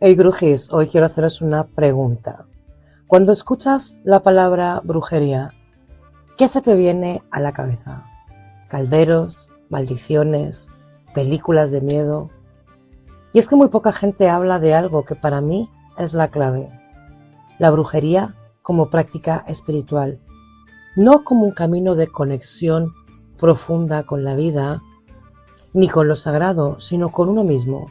Hey Brujis, hoy quiero haceros una pregunta. Cuando escuchas la palabra brujería, ¿qué se te viene a la cabeza? ¿Calderos, maldiciones, películas de miedo? Y es que muy poca gente habla de algo que para mí es la clave. La brujería como práctica espiritual, no como un camino de conexión profunda con la vida, ni con lo sagrado, sino con uno mismo.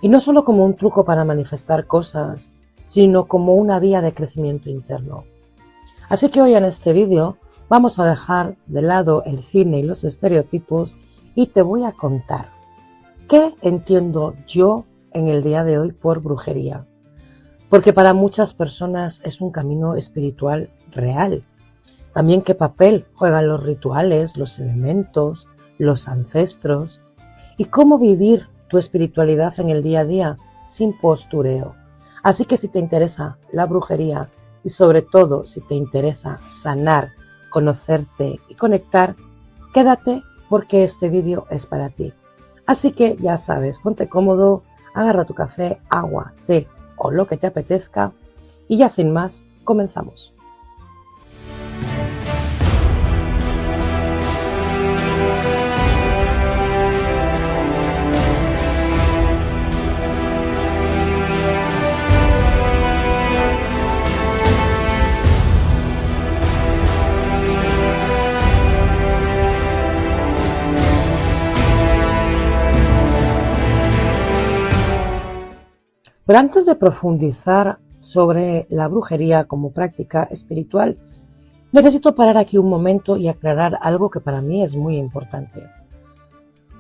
Y no solo como un truco para manifestar cosas, sino como una vía de crecimiento interno. Así que hoy en este vídeo vamos a dejar de lado el cine y los estereotipos y te voy a contar qué entiendo yo en el día de hoy por brujería. Porque para muchas personas es un camino espiritual real. También qué papel juegan los rituales, los elementos, los ancestros y cómo vivir tu espiritualidad en el día a día sin postureo. Así que si te interesa la brujería y sobre todo si te interesa sanar, conocerte y conectar, quédate porque este vídeo es para ti. Así que ya sabes, ponte cómodo, agarra tu café, agua, té o lo que te apetezca y ya sin más, comenzamos. Pero antes de profundizar sobre la brujería como práctica espiritual, necesito parar aquí un momento y aclarar algo que para mí es muy importante.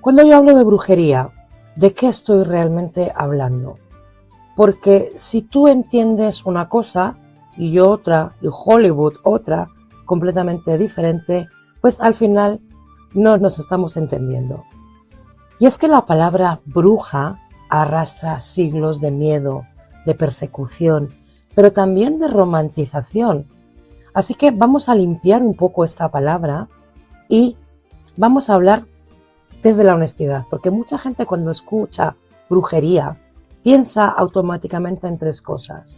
Cuando yo hablo de brujería, ¿de qué estoy realmente hablando? Porque si tú entiendes una cosa y yo otra, y Hollywood otra, completamente diferente, pues al final no nos estamos entendiendo. Y es que la palabra bruja arrastra siglos de miedo, de persecución, pero también de romantización. Así que vamos a limpiar un poco esta palabra y vamos a hablar desde la honestidad, porque mucha gente cuando escucha brujería piensa automáticamente en tres cosas.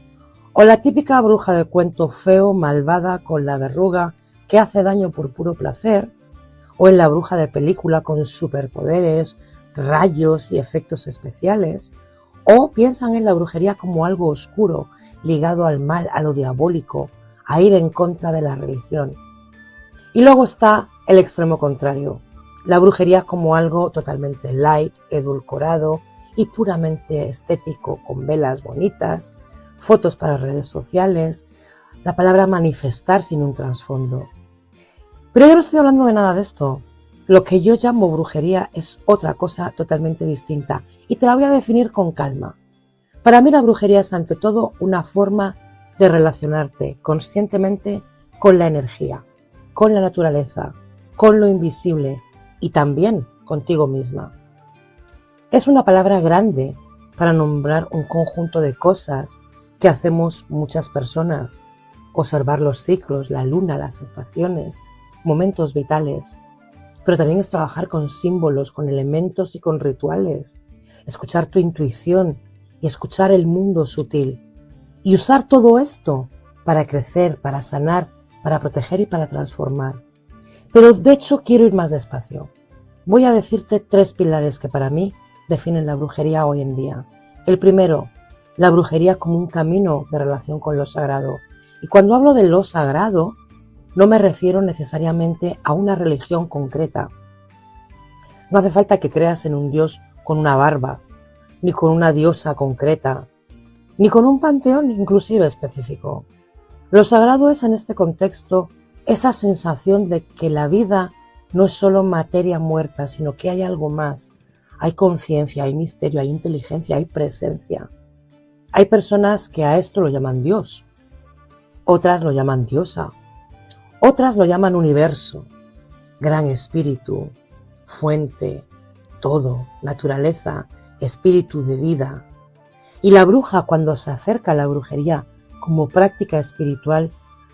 O la típica bruja de cuento feo, malvada, con la verruga, que hace daño por puro placer, o en la bruja de película con superpoderes, rayos y efectos especiales, o piensan en la brujería como algo oscuro, ligado al mal, a lo diabólico, a ir en contra de la religión. Y luego está el extremo contrario, la brujería como algo totalmente light, edulcorado y puramente estético, con velas bonitas, fotos para redes sociales, la palabra manifestar sin un trasfondo. Pero yo no estoy hablando de nada de esto. Lo que yo llamo brujería es otra cosa totalmente distinta y te la voy a definir con calma. Para mí la brujería es ante todo una forma de relacionarte conscientemente con la energía, con la naturaleza, con lo invisible y también contigo misma. Es una palabra grande para nombrar un conjunto de cosas que hacemos muchas personas. Observar los ciclos, la luna, las estaciones, momentos vitales. Pero también es trabajar con símbolos, con elementos y con rituales, escuchar tu intuición y escuchar el mundo sutil. Y usar todo esto para crecer, para sanar, para proteger y para transformar. Pero de hecho quiero ir más despacio. Voy a decirte tres pilares que para mí definen la brujería hoy en día. El primero, la brujería como un camino de relación con lo sagrado. Y cuando hablo de lo sagrado, no me refiero necesariamente a una religión concreta. No hace falta que creas en un dios con una barba, ni con una diosa concreta, ni con un panteón inclusive específico. Lo sagrado es en este contexto esa sensación de que la vida no es solo materia muerta, sino que hay algo más. Hay conciencia, hay misterio, hay inteligencia, hay presencia. Hay personas que a esto lo llaman Dios, otras lo llaman diosa. Otras lo llaman universo, gran espíritu, fuente, todo, naturaleza, espíritu de vida. Y la bruja, cuando se acerca a la brujería como práctica espiritual,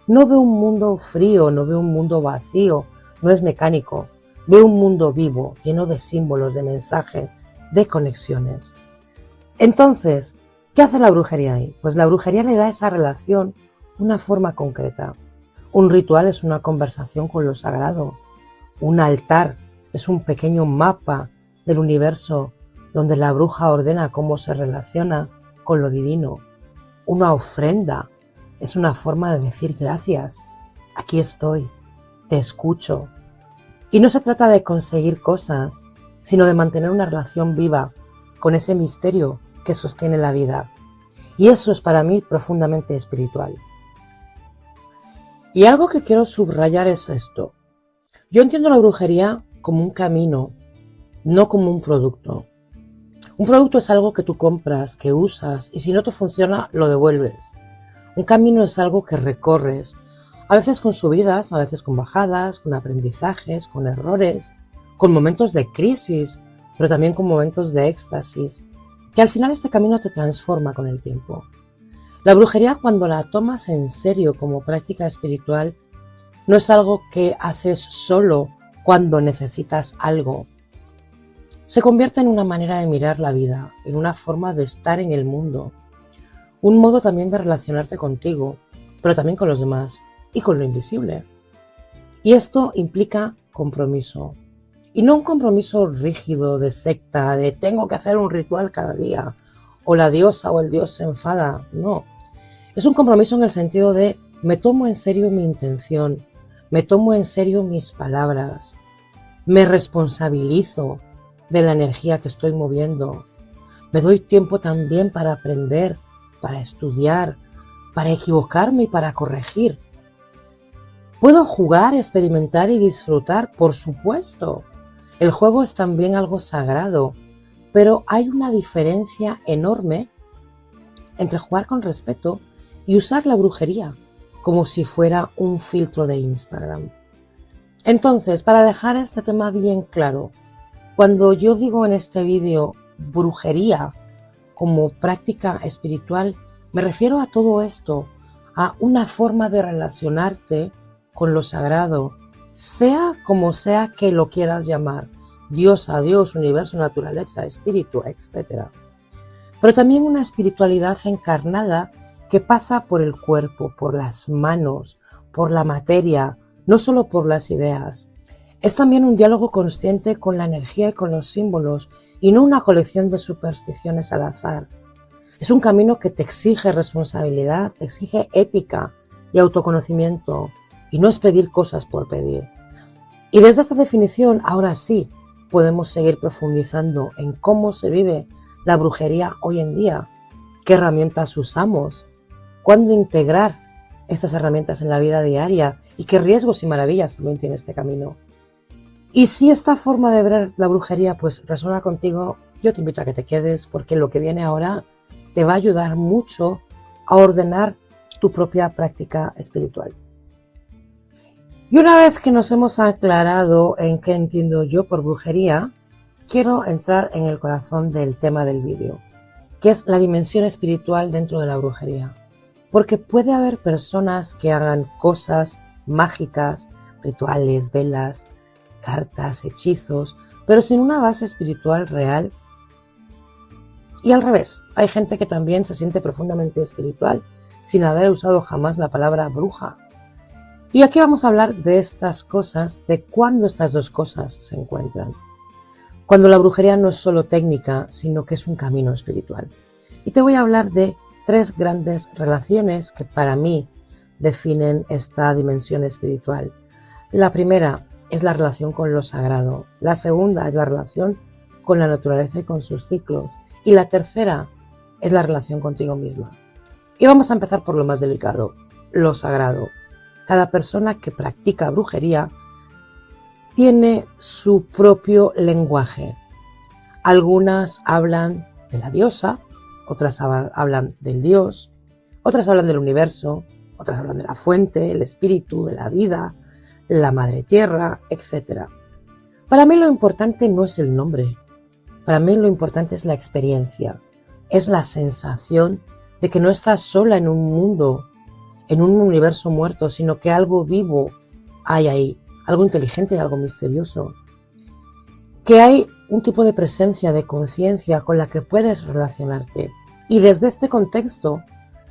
no ve un mundo frío, no ve un mundo vacío, no es mecánico, ve un mundo vivo, lleno de símbolos, de mensajes, de conexiones. Entonces, ¿Qué hace la brujería ahí? Pues la brujería le da a esa relación una forma concreta. Un ritual es una conversación con lo sagrado. Un altar es un pequeño mapa del universo donde la bruja ordena cómo se relaciona con lo divino. Una ofrenda es una forma de decir gracias. Aquí estoy, te escucho. Y no se trata de conseguir cosas, sino de mantener una relación viva con ese misterio que sostiene la vida. Y eso es para mí profundamente espiritual. Y algo que quiero subrayar es esto. Yo entiendo la brujería como un camino, no como un producto. Un producto es algo que tú compras, que usas, y si no te funciona, lo devuelves. Un camino es algo que recorres, a veces con subidas, a veces con bajadas, con aprendizajes, con errores, con momentos de crisis, pero también con momentos de éxtasis, que al final este camino te transforma con el tiempo. La brujería, cuando la tomas en serio como práctica espiritual, no es algo que haces solo cuando necesitas algo. Se convierte en una manera de mirar la vida, en una forma de estar en el mundo, un modo también de relacionarte contigo, pero también con los demás y con lo invisible. Y esto implica compromiso. Y no un compromiso rígido de secta, de tengo que hacer un ritual cada día, o la diosa o el dios se enfada. No. Es un compromiso en el sentido de me tomo en serio mi intención, me tomo en serio mis palabras, me responsabilizo de la energía que estoy moviendo, me doy tiempo también para aprender, para estudiar, para equivocarme y para corregir. Puedo jugar, experimentar y disfrutar, por supuesto. El juego es también algo sagrado, pero hay una diferencia enorme entre jugar con respeto y usar la brujería como si fuera un filtro de Instagram. Entonces, para dejar este tema bien claro, cuando yo digo en este vídeo brujería como práctica espiritual, me refiero a todo esto, a una forma de relacionarte con lo sagrado, sea como sea que lo quieras llamar, diosa, Dios, universo, naturaleza, espíritu, etc. Pero también una espiritualidad encarnada que pasa por el cuerpo, por las manos, por la materia, no solo por las ideas. Es también un diálogo consciente con la energía y con los símbolos, y no una colección de supersticiones al azar. Es un camino que te exige responsabilidad, te exige ética y autoconocimiento, y no es pedir cosas por pedir. Y desde esta definición, ahora sí, podemos seguir profundizando en cómo se vive la brujería hoy en día, qué herramientas usamos, cuándo integrar estas herramientas en la vida diaria y qué riesgos y maravillas también tiene este camino. Y si esta forma de ver la brujería pues resuena contigo, yo te invito a que te quedes, porque lo que viene ahora te va a ayudar mucho a ordenar tu propia práctica espiritual. Y una vez que nos hemos aclarado en qué entiendo yo por brujería, quiero entrar en el corazón del tema del vídeo, que es la dimensión espiritual dentro de la brujería. Porque puede haber personas que hagan cosas mágicas, rituales, velas, cartas, hechizos, pero sin una base espiritual real. Y al revés, hay gente que también se siente profundamente espiritual sin haber usado jamás la palabra bruja. Y aquí vamos a hablar de estas cosas, de cuándo estas dos cosas se encuentran. Cuando la brujería no es solo técnica, sino que es un camino espiritual. Y te voy a hablar de 3 grandes relaciones que para mí definen esta dimensión espiritual. La primera es la relación con lo sagrado. La segunda es la relación con la naturaleza y con sus ciclos. Y la tercera es la relación contigo misma. Y vamos a empezar por lo más delicado, lo sagrado. Cada persona que practica brujería tiene su propio lenguaje. Algunas hablan de la diosa, otras hablan del dios, otras hablan del universo, otras hablan de la fuente, el espíritu, de la vida, la madre tierra, etc. Para mí lo importante no es el nombre, para mí lo importante es la experiencia, es la sensación de que no estás sola en un mundo, en un universo muerto, sino que algo vivo hay ahí, algo inteligente y algo misterioso. Que hay un tipo de presencia, de conciencia con la que puedes relacionarte. Y desde este contexto,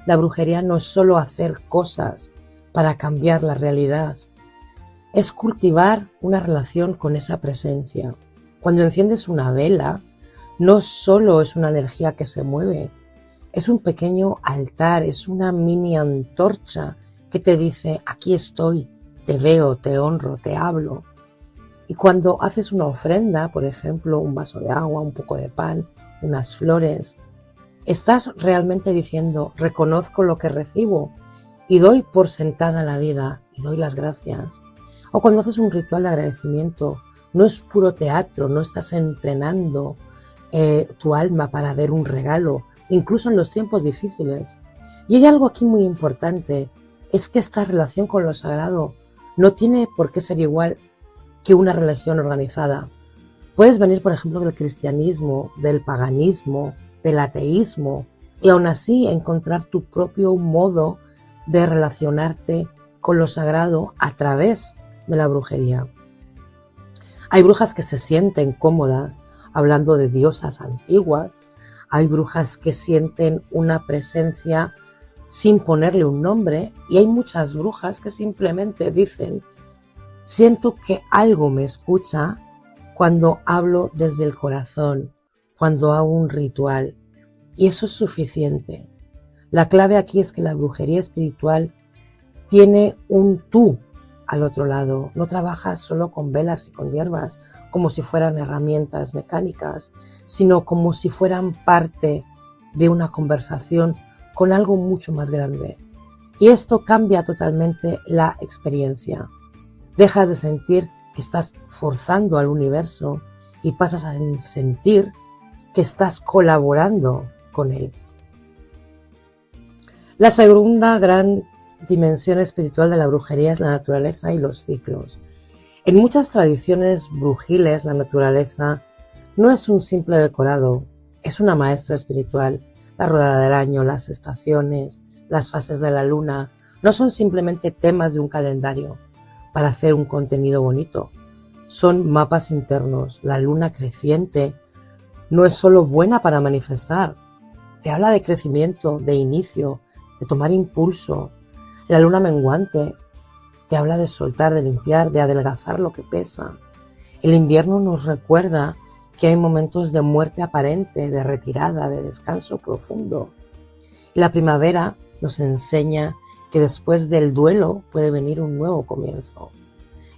la brujería no es solo hacer cosas para cambiar la realidad, es cultivar una relación con esa presencia. Cuando enciendes una vela, no solo es una energía que se mueve, es un pequeño altar, es una mini antorcha que te dice, aquí estoy, te veo, te honro, te hablo. Y cuando haces una ofrenda, por ejemplo, un vaso de agua, un poco de pan, unas flores, estás realmente diciendo, reconozco lo que recibo y doy por sentada la vida y doy las gracias. O cuando haces un ritual de agradecimiento, no es puro teatro, no estás entrenando tu alma para ver un regalo, incluso en los tiempos difíciles. Y hay algo aquí muy importante, es que esta relación con lo sagrado no tiene por qué ser igual que una religión organizada. Puedes venir, por ejemplo, del cristianismo, del paganismo, del ateísmo, y aún así encontrar tu propio modo de relacionarte con lo sagrado a través de la brujería. Hay brujas que se sienten cómodas hablando de diosas antiguas, hay brujas que sienten una presencia sin ponerle un nombre y hay muchas brujas que simplemente dicen, siento que algo me escucha cuando hablo desde el corazón, cuando hago un ritual, y eso es suficiente. La clave aquí es que la brujería espiritual tiene un tú al otro lado, no trabajas solo con velas y con hierbas como si fueran herramientas mecánicas, sino como si fueran parte de una conversación con algo mucho más grande. Y esto cambia totalmente la experiencia. Dejas de sentir que estás forzando al universo y pasas a sentir que estás colaborando con él. La segunda gran dimensión espiritual de la brujería es la naturaleza y los ciclos. En muchas tradiciones brujiles, la naturaleza no es un simple decorado, es una maestra espiritual. La rueda del año, las estaciones, las fases de la luna, no son simplemente temas de un calendario para hacer un contenido bonito. Son mapas internos. La luna creciente no es solo buena para manifestar, te habla de crecimiento, de inicio, de tomar impulso. La luna menguante te habla de soltar, de limpiar, de adelgazar lo que pesa. El invierno nos recuerda que hay momentos de muerte aparente, de retirada, de descanso profundo. Y la primavera nos enseña que después del duelo puede venir un nuevo comienzo.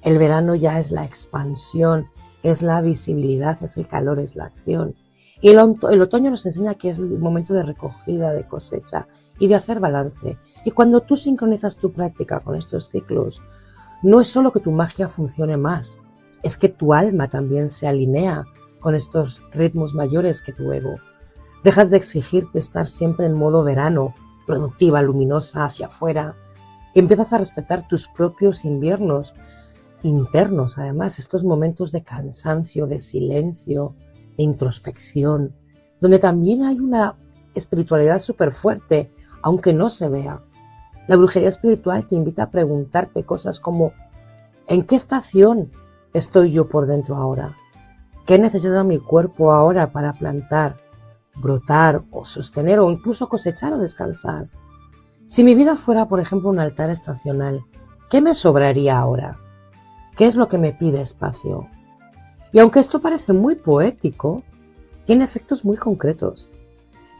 El verano ya es la expansión, es la visibilidad, es el calor, es la acción. Y el otoño nos enseña que es el momento de recogida, de cosecha y de hacer balance. Y cuando tú sincronizas tu práctica con estos ciclos, no es solo que tu magia funcione más, es que tu alma también se alinea con estos ritmos mayores que tu ego. Dejas de exigirte estar siempre en modo verano, productiva, luminosa, hacia afuera, y empiezas a respetar tus propios inviernos internos, además, estos momentos de cansancio, de silencio, de introspección, donde también hay una espiritualidad súper fuerte, aunque no se vea. La brujería espiritual te invita a preguntarte cosas como ¿en qué estación estoy yo por dentro ahora? ¿Qué necesita mi cuerpo ahora para plantar, brotar o sostener o incluso cosechar o descansar? Si mi vida fuera, por ejemplo, un altar estacional, ¿qué me sobraría ahora? ¿Qué es lo que me pide espacio? Y aunque esto parece muy poético, tiene efectos muy concretos.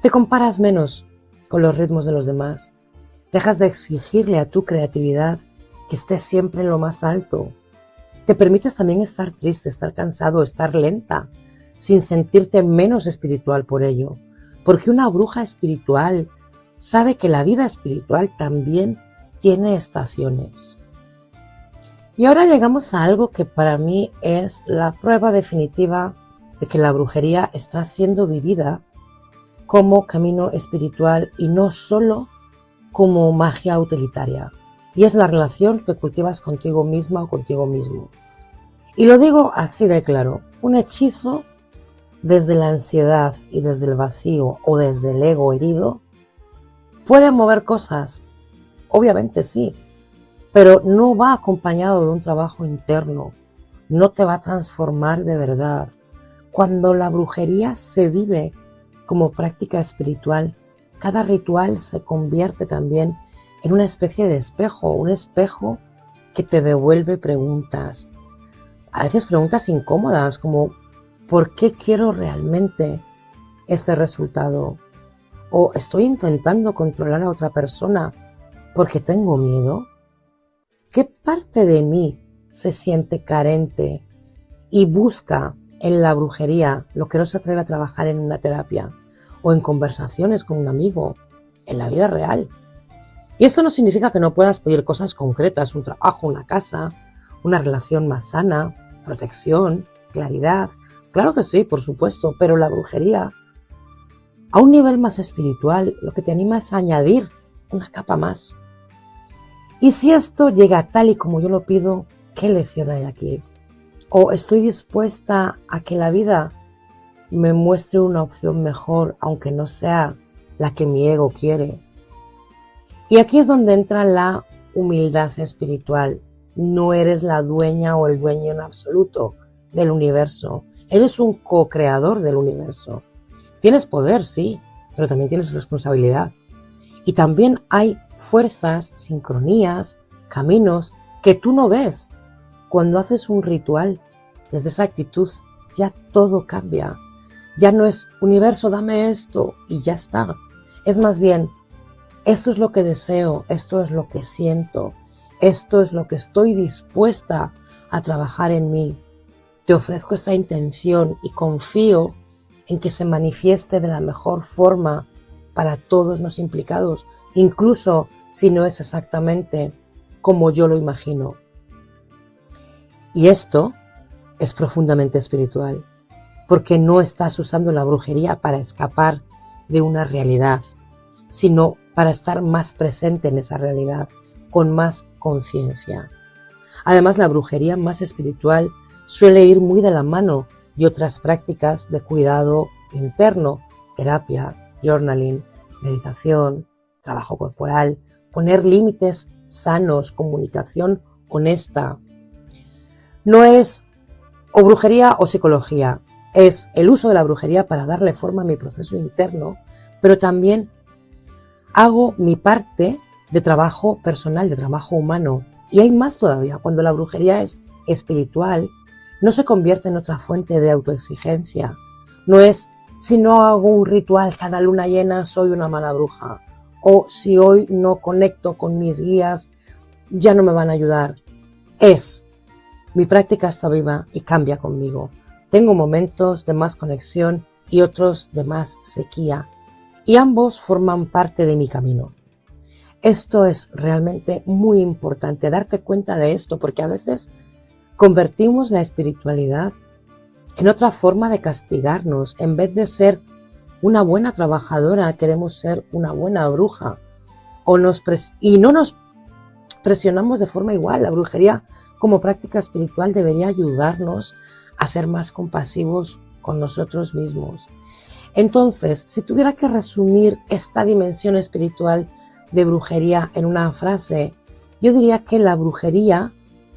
Te comparas menos con los ritmos de los demás. Dejas de exigirle a tu creatividad que esté siempre en lo más alto. Te permites también estar triste, estar cansado, estar lenta, sin sentirte menos espiritual por ello. Porque una bruja espiritual sabe que la vida espiritual también tiene estaciones. Y ahora llegamos a algo que para mí es la prueba definitiva de que la brujería está siendo vivida como camino espiritual y no solo como magia utilitaria. Y es la relación que cultivas contigo misma o contigo mismo. Y lo digo así de claro, un hechizo desde la ansiedad y desde el vacío o desde el ego herido puede mover cosas, obviamente sí, pero no va acompañado de un trabajo interno, no te va a transformar de verdad. Cuando la brujería se vive como práctica espiritual, cada ritual se convierte también en una especie de espejo, un espejo que te devuelve preguntas. A veces preguntas incómodas como ¿por qué quiero realmente este resultado? ¿O estoy intentando controlar a otra persona porque tengo miedo? ¿Qué parte de mí se siente carente y busca en la brujería lo que no se atreve a trabajar en una terapia o en conversaciones con un amigo, en la vida real? Y esto no significa que no puedas pedir cosas concretas, un trabajo, una casa, una relación más sana, protección, claridad. Claro que sí, por supuesto, pero la brujería, a un nivel más espiritual, lo que te anima es a añadir una capa más. Y si esto llega tal y como yo lo pido, ¿qué lección hay aquí? ¿O estoy dispuesta a que la vida me muestre una opción mejor, aunque no sea la que mi ego quiere? Y aquí es donde entra la humildad espiritual. No eres la dueña o el dueño en absoluto del universo. Eres un co-creador del universo. Tienes poder, sí, pero también tienes responsabilidad. Y también hay fuerzas, sincronías, caminos que tú no ves. Cuando haces un ritual, desde esa actitud ya todo cambia. Ya no es universo, dame esto y ya está. Es más bien, esto es lo que deseo, esto es lo que siento, esto es lo que estoy dispuesta a trabajar en mí. Te ofrezco esta intención y confío en que se manifieste de la mejor forma para todos los implicados, incluso si no es exactamente como yo lo imagino. Y esto es profundamente espiritual, porque no estás usando la brujería para escapar de una realidad, sino para estar más presente en esa realidad, con más conciencia. Además, la brujería más espiritual suele ir muy de la mano de otras prácticas de cuidado interno, terapia, journaling, meditación, trabajo corporal, poner límites sanos, comunicación honesta. No es o brujería o psicología, es el uso de la brujería para darle forma a mi proceso interno, pero también hago mi parte de trabajo personal, de trabajo humano. Y hay más todavía, cuando la brujería es espiritual, no se convierte en otra fuente de autoexigencia. No es, si no hago un ritual cada luna llena, soy una mala bruja. O si hoy no conecto con mis guías, ya no me van a ayudar. Es, mi práctica está viva y cambia conmigo. Tengo momentos de más conexión y otros de más sequía. Y ambos forman parte de mi camino. Esto es realmente muy importante, darte cuenta de esto, porque a veces convertimos la espiritualidad en otra forma de castigarnos. En vez de ser una buena trabajadora, queremos ser una buena bruja. Y no nos presionamos de forma igual. La brujería como práctica espiritual debería ayudarnos a ser más compasivos con nosotros mismos. Entonces, si tuviera que resumir esta dimensión espiritual de brujería en una frase, yo diría que la brujería,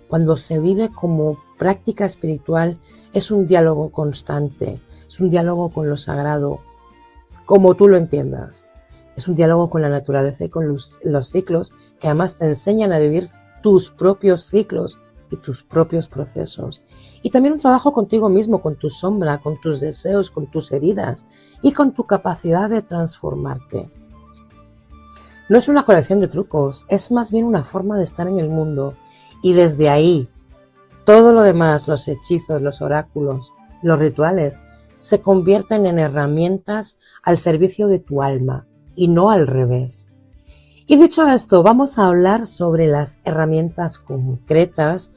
cuando se vive como práctica espiritual, es un diálogo constante, es un diálogo con lo sagrado, como tú lo entiendas. Es un diálogo con la naturaleza y con los ciclos que además te enseñan a vivir tus propios ciclos y tus propios procesos. Y también un trabajo contigo mismo, con tu sombra, con tus deseos, con tus heridas y con tu capacidad de transformarte. No es una colección de trucos, es más bien una forma de estar en el mundo. Y desde ahí, todo lo demás, los hechizos, los oráculos, los rituales, se convierten en herramientas al servicio de tu alma y no al revés. Y dicho esto, vamos a hablar sobre las herramientas concretas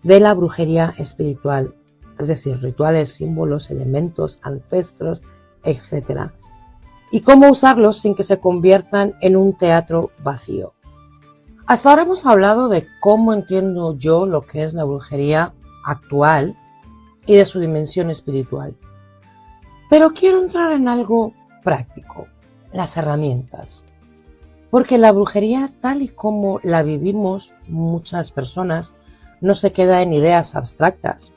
de la brujería espiritual, es decir, rituales, símbolos, elementos, ancestros, etc. Y cómo usarlos sin que se conviertan en un teatro vacío. Hasta ahora hemos hablado de cómo entiendo yo lo que es la brujería actual y de su dimensión espiritual. Pero quiero entrar en algo práctico, las herramientas. Porque la brujería, tal y como la vivimos muchas personas, no se queda en ideas abstractas.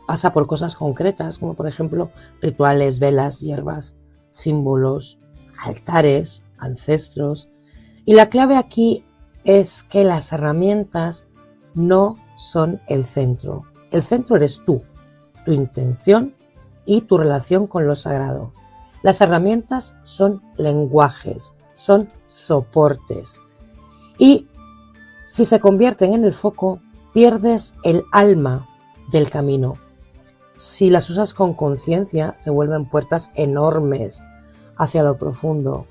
Pasa por cosas concretas, como por ejemplo rituales, velas, hierbas, símbolos, altares, ancestros. Y la clave aquí es que las herramientas no son el centro. El centro eres tú, tu intención y tu relación con lo sagrado. Las herramientas son lenguajes, son soportes. Y si se convierten en el foco, pierdes el alma del camino. Si las usas con conciencia, se vuelven puertas enormes hacia lo profundo.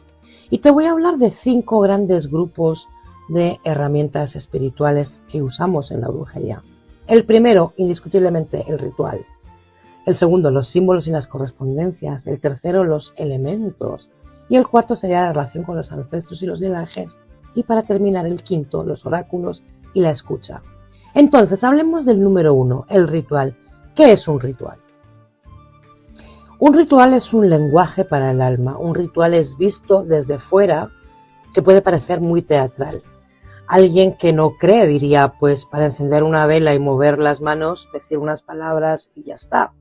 Y te voy a hablar de 5 grandes grupos de herramientas espirituales que usamos en la brujería. El primero, indiscutiblemente, el ritual. El segundo, los símbolos y las correspondencias. El tercero, los elementos. Y el cuarto sería la relación con los ancestros y los linajes. Y para terminar, el quinto, los oráculos y la escucha. Entonces, hablemos del número 1, el ritual. ¿Qué es un ritual? Un ritual es un lenguaje para el alma. Un ritual es visto desde fuera, que puede parecer muy teatral. Alguien que no cree diría, pues para encender una vela y mover las manos, decir unas palabras y ya está.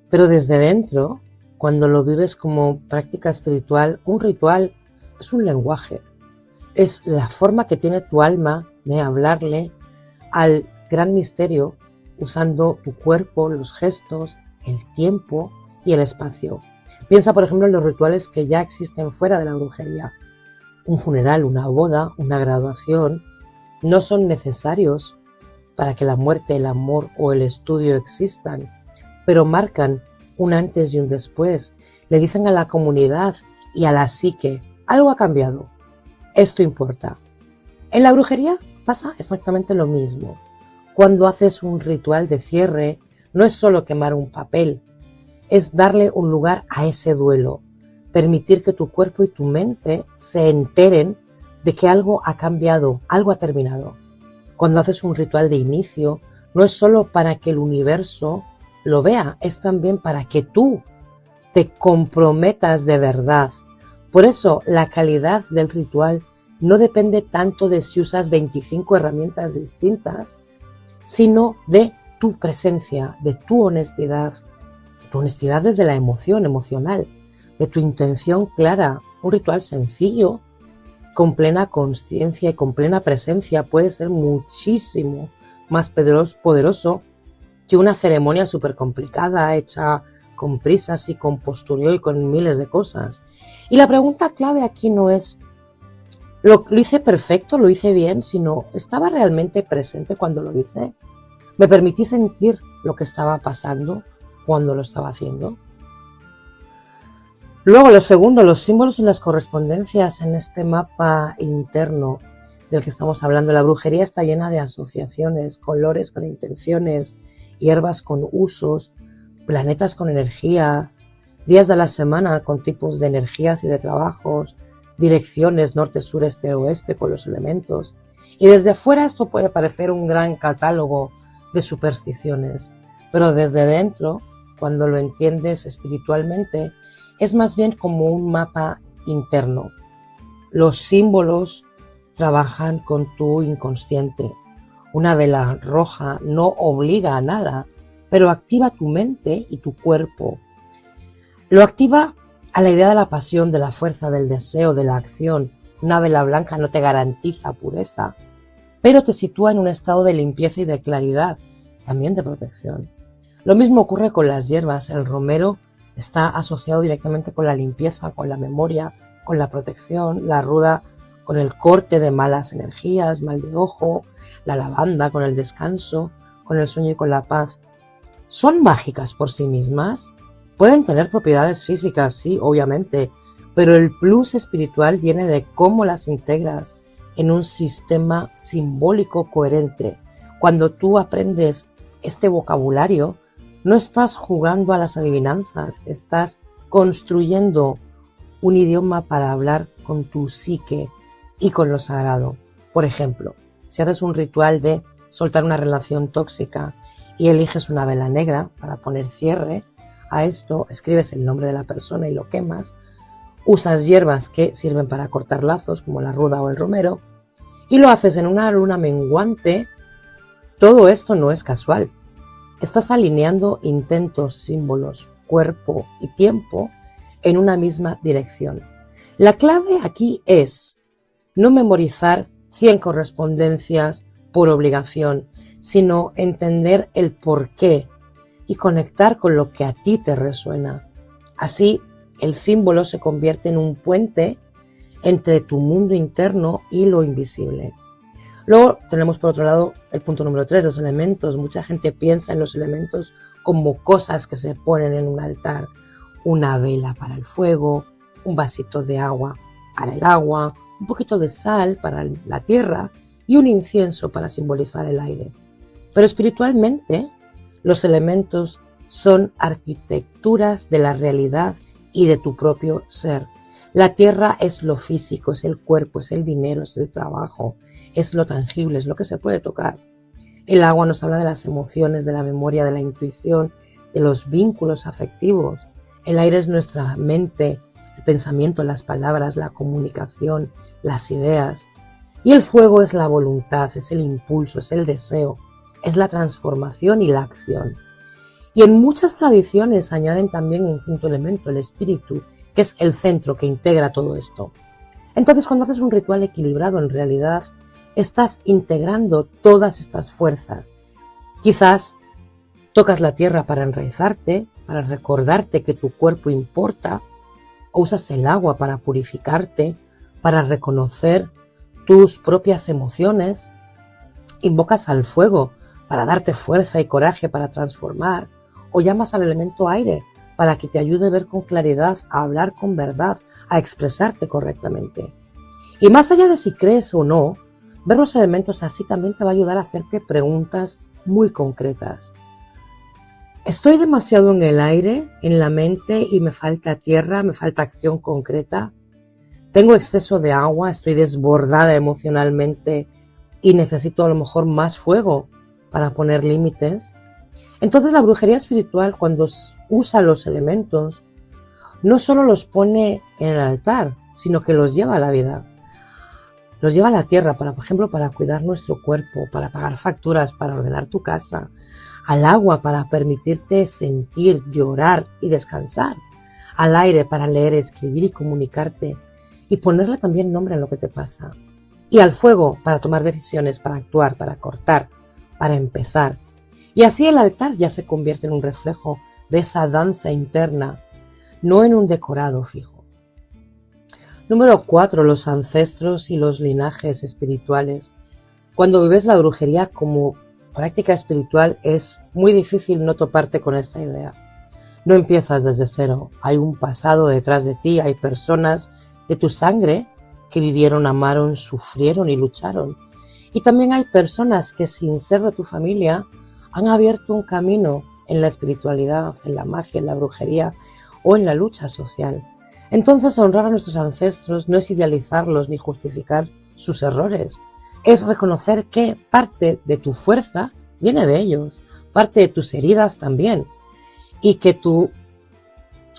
Pero desde dentro, cuando lo vives como práctica espiritual, un ritual es un lenguaje. Es la forma que tiene tu alma de hablarle al gran misterio usando tu cuerpo, los gestos, el tiempo y el espacio. Piensa, por ejemplo, en los rituales que ya existen fuera de la brujería. Un funeral, una boda, una graduación, no son necesarios para que la muerte, el amor o el estudio existan, pero marcan un antes y un después. Le dicen a la comunidad y a la psique, algo ha cambiado, esto importa. En la brujería pasa exactamente lo mismo. Cuando haces un ritual de cierre, no es solo quemar un papel, es darle un lugar a ese duelo, permitir que tu cuerpo y tu mente se enteren de que algo ha cambiado, algo ha terminado. Cuando haces un ritual de inicio, no es solo para que el universo lo vea, es también para que tú te comprometas de verdad. Por eso, la calidad del ritual no depende tanto de si usas 25 herramientas distintas, sino de tu presencia, de tu honestidad desde la emoción emocional, de tu intención clara. Un ritual sencillo, con plena conciencia y con plena presencia, puede ser muchísimo más poderoso que una ceremonia súper complicada, hecha con prisas y con postureo y con miles de cosas. Y la pregunta clave aquí no es, ¿lo hice perfecto, lo hice bien?, sino, ¿estaba realmente presente cuando lo hice? ¿Me permití sentir lo que estaba pasando cuando lo estaba haciendo? Luego, lo segundo, los símbolos y las correspondencias en este mapa interno del que estamos hablando. La brujería está llena de asociaciones, colores con intenciones, hierbas con usos, planetas con energías, días de la semana con tipos de energías y de trabajos, direcciones norte, sur, este, oeste con los elementos. Y desde fuera esto puede parecer un gran catálogo de supersticiones, pero desde dentro, cuando lo entiendes espiritualmente, es más bien como un mapa interno. Los símbolos trabajan con tu inconsciente. Una vela roja no obliga a nada, pero activa tu mente y tu cuerpo. Lo activa a la idea de la pasión, de la fuerza, del deseo, de la acción. Una vela blanca no te garantiza pureza, pero te sitúa en un estado de limpieza y de claridad, también de protección. Lo mismo ocurre con las hierbas. El romero está asociado directamente con la limpieza, con la memoria, con la protección, la ruda con el corte de malas energías, mal de ojo, la lavanda con el descanso, con el sueño y con la paz. ¿Son mágicas por sí mismas? Pueden tener propiedades físicas, sí, obviamente, pero el plus espiritual viene de cómo las integras en un sistema simbólico coherente. Cuando tú aprendes este vocabulario, no estás jugando a las adivinanzas, estás construyendo un idioma para hablar con tu psique y con lo sagrado. Por ejemplo, si haces un ritual de soltar una relación tóxica y eliges una vela negra para poner cierre a esto, escribes el nombre de la persona y lo quemas, usas hierbas que sirven para cortar lazos, como la ruda o el romero, y lo haces en una luna menguante, todo esto no es casual. Estás alineando intentos, símbolos, cuerpo y tiempo en una misma dirección. La clave aquí es no memorizar 100 correspondencias por obligación, sino entender el porqué y conectar con lo que a ti te resuena. Así, el símbolo se convierte en un puente entre tu mundo interno y lo invisible. Luego tenemos por otro lado el punto número 3, los elementos. Mucha gente piensa en los elementos como cosas que se ponen en un altar. Una vela para el fuego, un vasito de agua para el agua, un poquito de sal para la tierra y un incienso para simbolizar el aire. Pero espiritualmente, los elementos son arquitecturas de la realidad y de tu propio ser. La tierra es lo físico, es el cuerpo, es el dinero, es el trabajo, es lo tangible, es lo que se puede tocar. El agua nos habla de las emociones, de la memoria, de la intuición, de los vínculos afectivos. El aire es nuestra mente, el pensamiento, las palabras, la comunicación, las ideas. Y el fuego es la voluntad, es el impulso, es el deseo, es la transformación y la acción. Y en muchas tradiciones añaden también un quinto elemento, el espíritu, que es el centro que integra todo esto. Entonces, cuando haces un ritual equilibrado, en realidad estás integrando todas estas fuerzas. Quizás tocas la tierra para enraizarte, para recordarte que tu cuerpo importa, o usas el agua para purificarte, para reconocer tus propias emociones, invocas al fuego para darte fuerza y coraje para transformar, o llamas al elemento aire para que te ayude a ver con claridad, a hablar con verdad, a expresarte correctamente. Y más allá de si crees o no, ver los elementos así también te va a ayudar a hacerte preguntas muy concretas. ¿Estoy demasiado en el aire, en la mente y me falta tierra, me falta acción concreta? ¿Tengo exceso de agua, estoy desbordada emocionalmente y necesito a lo mejor más fuego para poner límites? Entonces la brujería espiritual, cuando usa los elementos, no solo los pone en el altar, sino que los lleva a la vida. Los lleva a la tierra, por ejemplo, para cuidar nuestro cuerpo, para pagar facturas, para ordenar tu casa. Al agua para permitirte sentir, llorar y descansar. Al aire para leer, escribir y comunicarte. Y ponerle también nombre a lo que te pasa. Y al fuego para tomar decisiones, para actuar, para cortar, para empezar. Y así el altar ya se convierte en un reflejo de esa danza interna, no en un decorado fijo. Número 4, los ancestros y los linajes espirituales. Cuando vives la brujería como práctica espiritual es muy difícil no toparte con esta idea. No empiezas desde cero, hay un pasado detrás de ti, hay personas de tu sangre que vivieron, amaron, sufrieron y lucharon. Y también hay personas que sin ser de tu familia han abierto un camino en la espiritualidad, en la magia, en la brujería o en la lucha social. Entonces honrar a nuestros ancestros no es idealizarlos ni justificar sus errores. Es reconocer que parte de tu fuerza viene de ellos, parte de tus heridas también, y que tu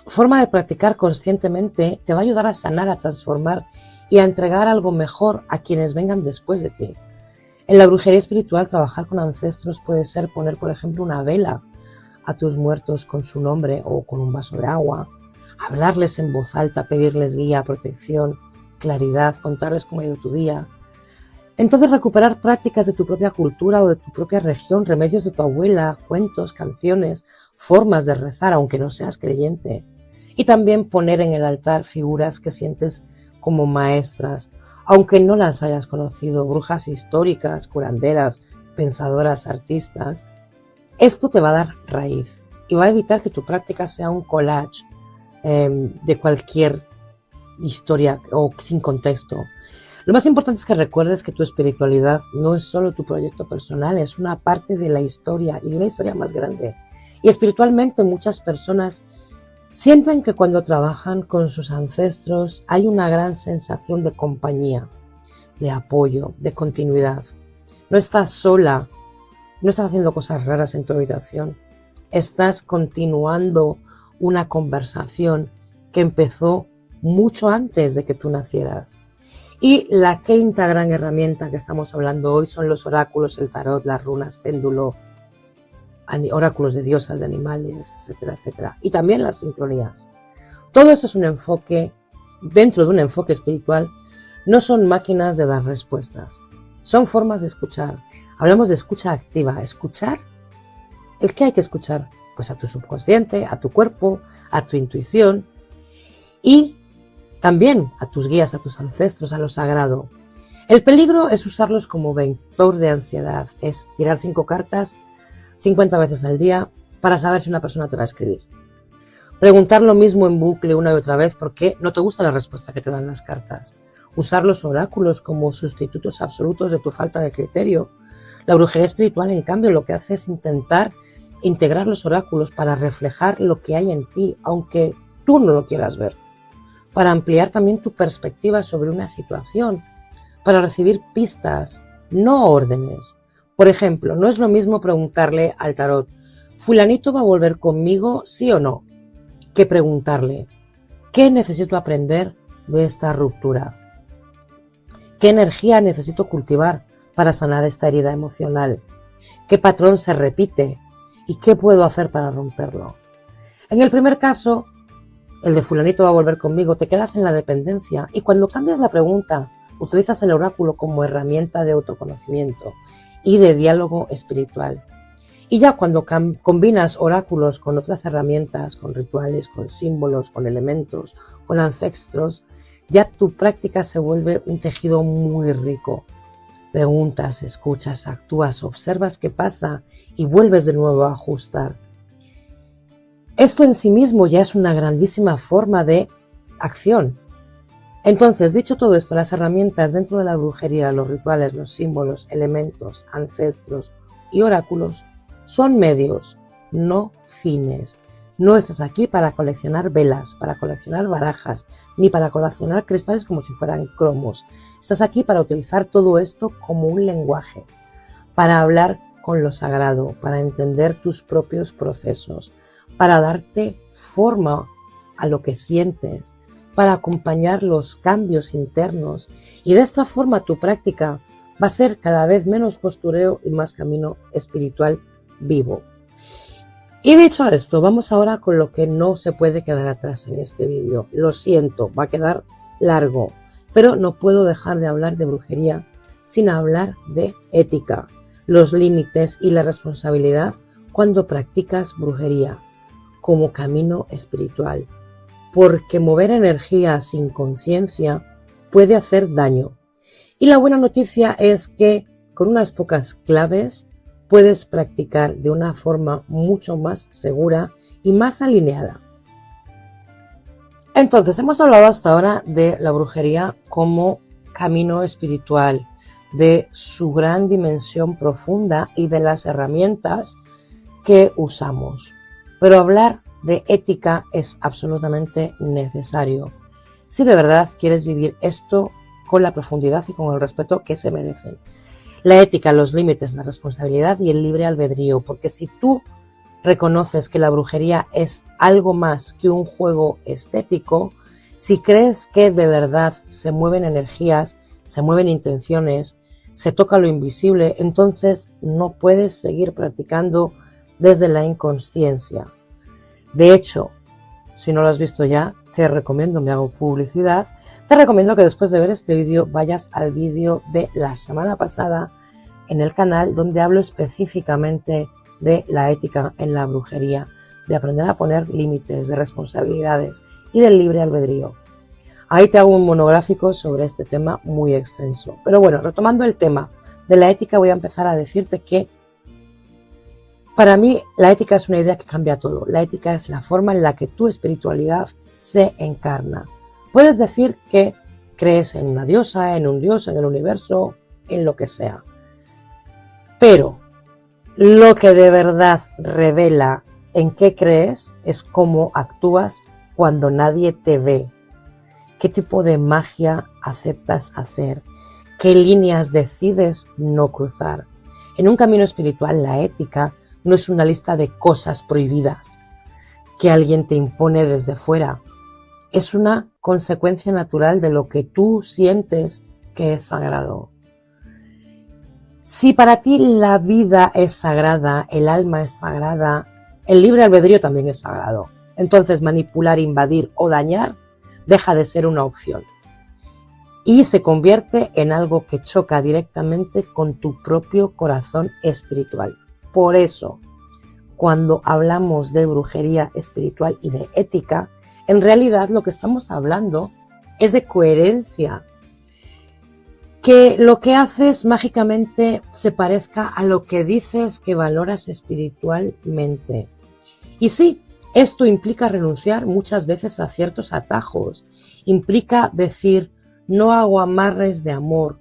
forma de practicar conscientemente te va a ayudar a sanar, a transformar y a entregar algo mejor a quienes vengan después de ti. En la brujería espiritual, trabajar con ancestros puede ser poner, por ejemplo, una vela a tus muertos con su nombre o con un vaso de agua, hablarles en voz alta, pedirles guía, protección, claridad, contarles cómo ha ido tu día. Entonces recuperar prácticas de tu propia cultura o de tu propia región, remedios de tu abuela, cuentos, canciones, formas de rezar, aunque no seas creyente. Y también poner en el altar figuras que sientes como maestras, aunque no las hayas conocido, brujas históricas, curanderas, pensadoras, artistas. Esto te va a dar raíz y va a evitar que tu práctica sea un collage de cualquier historia o sin contexto. Lo más importante es que recuerdes que tu espiritualidad no es solo tu proyecto personal, es una parte de la historia y de una historia más grande. Y espiritualmente muchas personas sienten que cuando trabajan con sus ancestros hay una gran sensación de compañía, de apoyo, de continuidad. No estás sola, no estás haciendo cosas raras en tu habitación, estás continuando una conversación que empezó mucho antes de que tú nacieras. Y la quinta gran herramienta que estamos hablando hoy son los oráculos, el tarot, las runas, péndulo, oráculos de diosas, de animales, etcétera, etcétera. Y también las sincronías. Todo esto es un enfoque dentro de un enfoque espiritual, no son máquinas de dar respuestas, son formas de escuchar. Hablamos de escucha activa. Escuchar, ¿el qué hay que escuchar? Pues a tu subconsciente, a tu cuerpo, a tu intuición y también a tus guías, a tus ancestros, a lo sagrado. El peligro es usarlos como vector de ansiedad, es tirar 5 cartas 50 veces al día para saber si una persona te va a escribir. Preguntar lo mismo en bucle una y otra vez porque no te gusta la respuesta que te dan las cartas. Usar los oráculos como sustitutos absolutos de tu falta de criterio. La brujería espiritual, en cambio, lo que hace es intentar integrar los oráculos para reflejar lo que hay en ti, aunque tú no lo quieras ver. Para ampliar también tu perspectiva sobre una situación, para recibir pistas, no órdenes. Por ejemplo, no es lo mismo preguntarle al tarot, ¿fulanito va a volver conmigo, sí o no?, que preguntarle, ¿qué necesito aprender de esta ruptura? ¿Qué energía necesito cultivar para sanar esta herida emocional? ¿Qué patrón se repite? ¿Y qué puedo hacer para romperlo? En el primer caso, el de fulanito va a volver conmigo, te quedas en la dependencia y cuando cambias la pregunta, utilizas el oráculo como herramienta de autoconocimiento y de diálogo espiritual. Y ya cuando combinas oráculos con otras herramientas, con rituales, con símbolos, con elementos, con ancestros, ya tu práctica se vuelve un tejido muy rico. Preguntas, escuchas, actúas, observas qué pasa y vuelves de nuevo a ajustar. Esto en sí mismo ya es una grandísima forma de acción. Entonces, dicho todo esto, las herramientas dentro de la brujería, los rituales, los símbolos, elementos, ancestros y oráculos son medios, no fines. No estás aquí para coleccionar velas, para coleccionar barajas, ni para coleccionar cristales como si fueran cromos. Estás aquí para utilizar todo esto como un lenguaje, para hablar con lo sagrado, para entender tus propios procesos, para darte forma a lo que sientes, para acompañar los cambios internos. Y de esta forma tu práctica va a ser cada vez menos postureo y más camino espiritual vivo. Y dicho esto, vamos ahora con lo que no se puede quedar atrás en este vídeo. Lo siento, va a quedar largo, pero no puedo dejar de hablar de brujería sin hablar de ética, los límites y la responsabilidad cuando practicas brujería como camino espiritual, porque mover energía sin conciencia puede hacer daño. Y la buena noticia es que con unas pocas claves puedes practicar de una forma mucho más segura y más alineada. Entonces, hemos hablado hasta ahora de la brujería como camino espiritual, de su gran dimensión profunda y de las herramientas que usamos. Pero hablar de ética es absolutamente necesario si de verdad quieres vivir esto con la profundidad y con el respeto que se merecen. La ética, los límites, la responsabilidad y el libre albedrío, porque si tú reconoces que la brujería es algo más que un juego estético, si crees que de verdad se mueven energías, se mueven intenciones, se toca lo invisible, entonces no puedes seguir practicando desde la inconsciencia. De hecho, si no lo has visto ya, te recomiendo, me hago publicidad, te recomiendo que después de ver este vídeo vayas al vídeo de la semana pasada en el canal donde hablo específicamente de la ética en la brujería, de aprender a poner límites, de responsabilidades y del libre albedrío. Ahí te hago un monográfico sobre este tema muy extenso. Pero bueno, retomando el tema de la ética, voy a empezar a decirte que para mí la ética es una idea que cambia todo. La ética es la forma en la que tu espiritualidad se encarna. Puedes decir que crees en una diosa, en un dios, en el universo, en lo que sea. Pero lo que de verdad revela en qué crees es cómo actúas cuando nadie te ve. ¿Qué tipo de magia aceptas hacer? ¿Qué líneas decides no cruzar? En un camino espiritual, la ética no es una lista de cosas prohibidas que alguien te impone desde fuera. Es una consecuencia natural de lo que tú sientes que es sagrado. Si para ti la vida es sagrada, el alma es sagrada, el libre albedrío también es sagrado. Entonces manipular, invadir o dañar deja de ser una opción y se convierte en algo que choca directamente con tu propio corazón espiritual. Por eso, cuando hablamos de brujería espiritual y de ética, en realidad lo que estamos hablando es de coherencia, que lo que haces mágicamente se parezca a lo que dices que valoras espiritualmente. Y sí, esto implica renunciar muchas veces a ciertos atajos, implica decir no hago amarres de amor,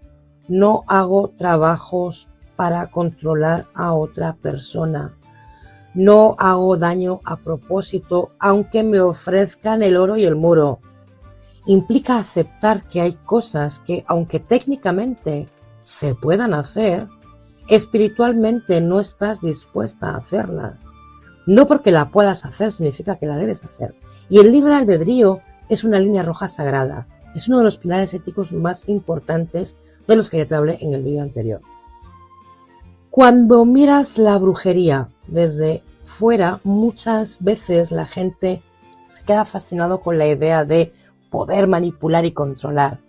no hago trabajos para controlar a otra persona, no hago daño a propósito aunque me ofrezcan el oro y el moro. Implica aceptar que hay cosas que, aunque técnicamente se puedan hacer, espiritualmente no estás dispuesta a hacerlas. No porque la puedas hacer significa que la debes hacer. Y el libre albedrío es una línea roja sagrada. Es uno de los pilares éticos más importantes de los que ya te hablé en el vídeo anterior. Cuando miras la brujería desde fuera, muchas veces la gente se queda fascinado con la idea de poder manipular y controlar.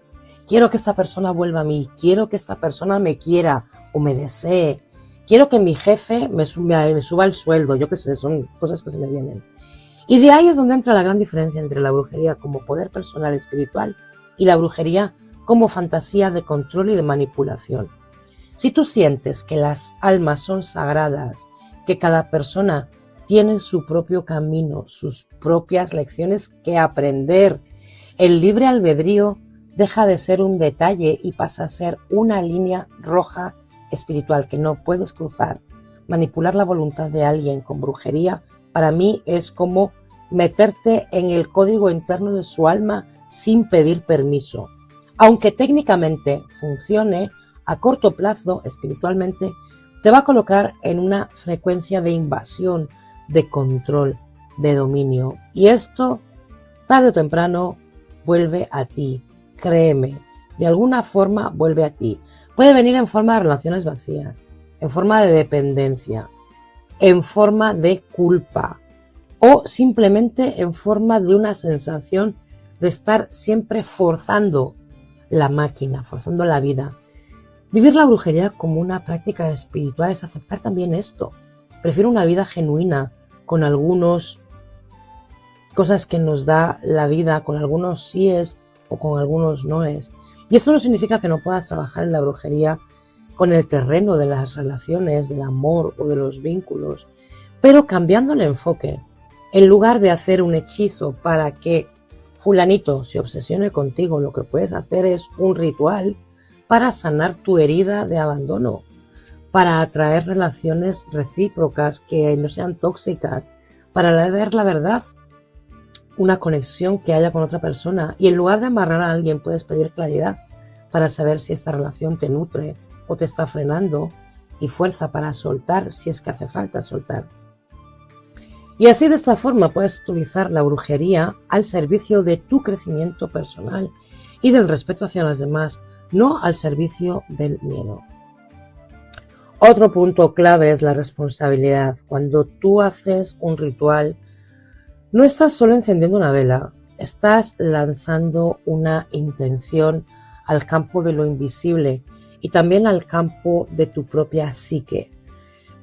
Quiero que esta persona vuelva a mí, quiero que esta persona me quiera o me desee, quiero que mi jefe me suba el sueldo, yo qué sé, son cosas que se me vienen. Y de ahí es donde entra la gran diferencia entre la brujería como poder personal espiritual y la brujería como fantasía de control y de manipulación. Si tú sientes que las almas son sagradas, que cada persona tiene su propio camino, sus propias lecciones que aprender, el libre albedrío deja de ser un detalle y pasa a ser una línea roja espiritual que no puedes cruzar. Manipular la voluntad de alguien con brujería para mí es como meterte en el código interno de su alma sin pedir permiso. Aunque técnicamente funcione, a corto plazo espiritualmente te va a colocar en una frecuencia de invasión, de control, de dominio. Y esto, tarde o temprano, vuelve a ti, créeme, de alguna forma vuelve a ti. Puede venir en forma de relaciones vacías, en forma de dependencia, en forma de culpa o simplemente en forma de una sensación de estar siempre forzando la máquina, forzando la vida. Vivir la brujería como una práctica espiritual es aceptar también esto. Prefiero una vida genuina, con algunos cosas que nos da la vida, con algunos síes o con algunos noes. Y esto no significa que no puedas trabajar en la brujería con el terreno de las relaciones, del amor o de los vínculos, pero cambiando el enfoque. En lugar de hacer un hechizo para que fulanito se obsesione contigo, lo que puedes hacer es un ritual para sanar tu herida de abandono, para atraer relaciones recíprocas que no sean tóxicas, para ver la verdad, una conexión que haya con otra persona. Y en lugar de amarrar a alguien puedes pedir claridad para saber si esta relación te nutre o te está frenando, y fuerza para soltar si es que hace falta soltar. Y así, de esta forma, puedes utilizar la brujería al servicio de tu crecimiento personal y del respeto hacia los demás, no al servicio del miedo. Otro punto clave es la responsabilidad. Cuando tú haces un ritual, no estás solo encendiendo una vela, estás lanzando una intención al campo de lo invisible y también al campo de tu propia psique.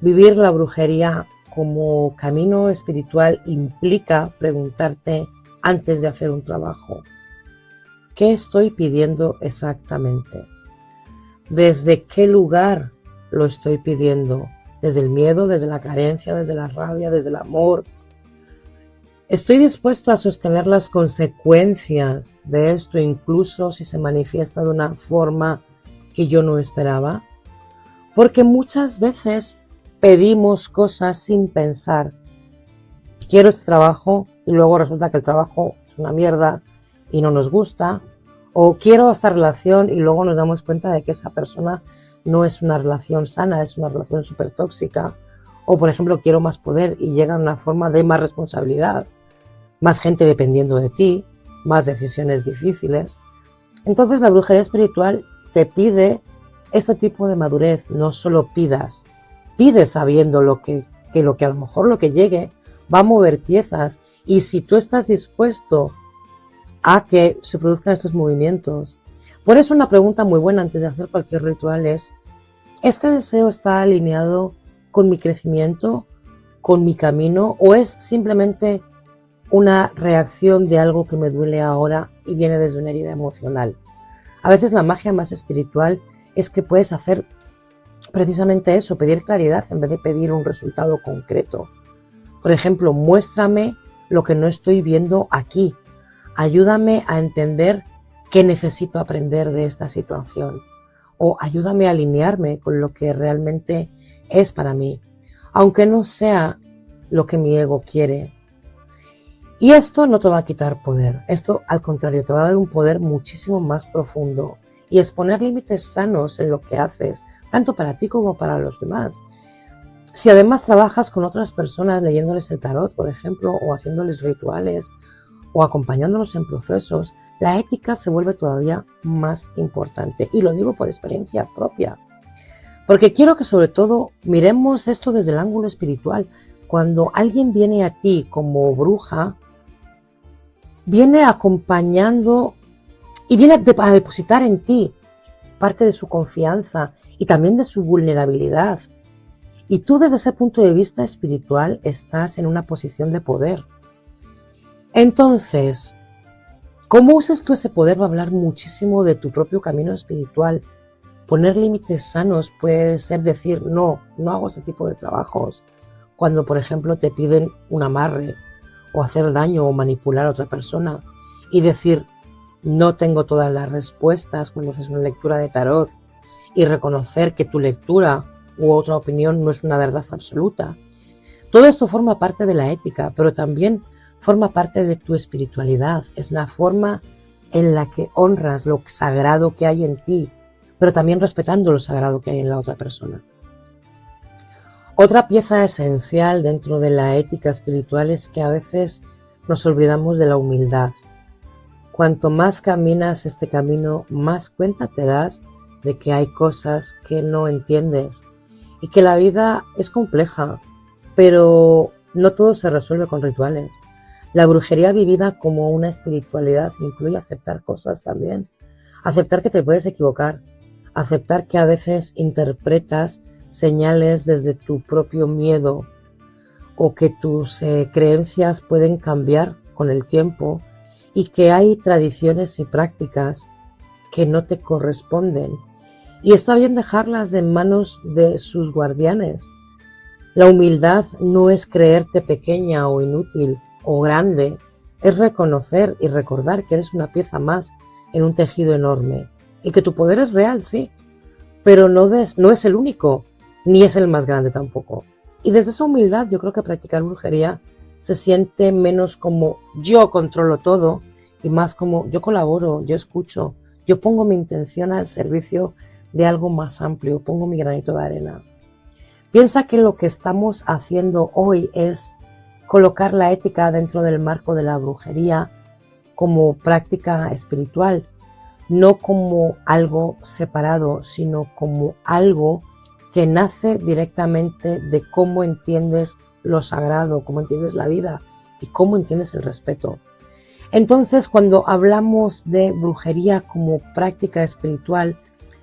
Vivir la brujería como camino espiritual implica preguntarte antes de hacer un trabajo: ¿qué estoy pidiendo exactamente? ¿Desde qué lugar lo estoy pidiendo? ¿Desde el miedo, desde la carencia, desde la rabia, desde el amor? ¿Estoy dispuesto a sostener las consecuencias de esto, incluso si se manifiesta de una forma que yo no esperaba? Porque muchas veces pedimos cosas sin pensar. Quiero este trabajo y luego resulta que el trabajo es una mierda y no nos gusta. O quiero esta relación y luego nos damos cuenta de que esa persona no es una relación sana, es una relación súper tóxica. O, por ejemplo, quiero más poder y llega una forma de más responsabilidad, más gente dependiendo de ti, más decisiones difíciles. Entonces la brujería espiritual te pide este tipo de madurez. No solo pidas, pide sabiendo que a lo mejor lo que llegue va a mover piezas. Y si tú estás dispuesto a que se produzcan estos movimientos. Por eso una pregunta muy buena antes de hacer cualquier ritual es: ¿este deseo está alineado con mi crecimiento, con mi camino, o es simplemente una reacción de algo que me duele ahora y viene desde una herida emocional? A veces la magia más espiritual es que puedes hacer precisamente eso, pedir claridad en vez de pedir un resultado concreto. Por ejemplo, muéstrame lo que no estoy viendo aquí. Ayúdame a entender qué necesito aprender de esta situación. O ayúdame a alinearme con lo que realmente es para mí, aunque no sea lo que mi ego quiere. Y esto no te va a quitar poder. Esto, al contrario, te va a dar un poder muchísimo más profundo. Y es poner límites sanos en lo que haces, tanto para ti como para los demás. Si además trabajas con otras personas leyéndoles el tarot, por ejemplo, o haciéndoles rituales, o acompañándolos en procesos, la ética se vuelve todavía más importante. Y lo digo por experiencia propia. Porque quiero que sobre todo miremos esto desde el ángulo espiritual. Cuando alguien viene a ti como bruja, viene acompañando y viene a depositar en ti parte de su confianza y también de su vulnerabilidad. Y tú desde ese punto de vista espiritual estás en una posición de poder. Entonces, cómo uses tú ese poder va a hablar muchísimo de tu propio camino espiritual. Poner límites sanos puede ser decir: no hago ese tipo de trabajos. Cuando, por ejemplo, te piden un amarre o hacer daño o manipular a otra persona, y decir: no tengo todas las respuestas cuando haces una lectura de tarot, y reconocer que tu lectura u otra opinión no es una verdad absoluta. Todo esto forma parte de la ética, pero también forma parte de tu espiritualidad. Es la forma en la que honras lo sagrado que hay en ti, pero también respetando lo sagrado que hay en la otra persona. Otra pieza esencial dentro de la ética espiritual es que a veces nos olvidamos de la humildad. Cuanto más caminas este camino, más cuenta te das de que hay cosas que no entiendes y que la vida es compleja, pero no todo se resuelve con rituales. La brujería vivida como una espiritualidad incluye aceptar cosas también, aceptar que te puedes equivocar, aceptar que a veces interpretas señales desde tu propio miedo o que tus creencias pueden cambiar con el tiempo y que hay tradiciones y prácticas que no te corresponden. Y está bien dejarlas en manos de sus guardianes. La humildad no es creerte pequeña o inútil o grande, es reconocer y recordar que eres una pieza más en un tejido enorme y que tu poder es real, sí, pero no es el único, ni es el más grande tampoco. Y desde esa humildad yo creo que practicar brujería se siente menos como yo controlo todo y más como yo colaboro, yo escucho, yo pongo mi intención al servicio de algo más amplio, pongo mi granito de arena. Piensa que lo que estamos haciendo hoy es colocar la ética dentro del marco de la brujería como práctica espiritual, no como algo separado, sino como algo que nace directamente de cómo entiendes lo sagrado, cómo entiendes la vida y cómo entiendes el respeto. Entonces, cuando hablamos de brujería como práctica espiritual,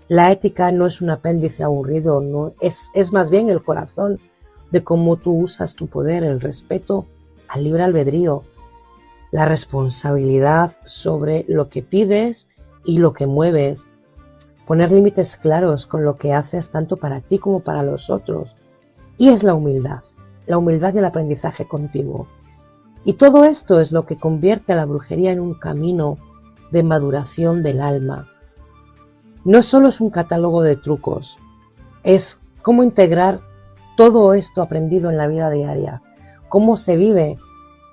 la ética no es un apéndice aburrido, no, es más bien el corazón de cómo tú usas tu poder, el respeto al libre albedrío, la responsabilidad sobre lo que pides y lo que mueves, poner límites claros con lo que haces tanto para ti como para los otros. Y es la humildad y el aprendizaje continuo. Y todo esto es lo que convierte a la brujería en un camino de maduración del alma. No solo es un catálogo de trucos, es cómo integrar todo esto aprendido en la vida diaria, cómo se vive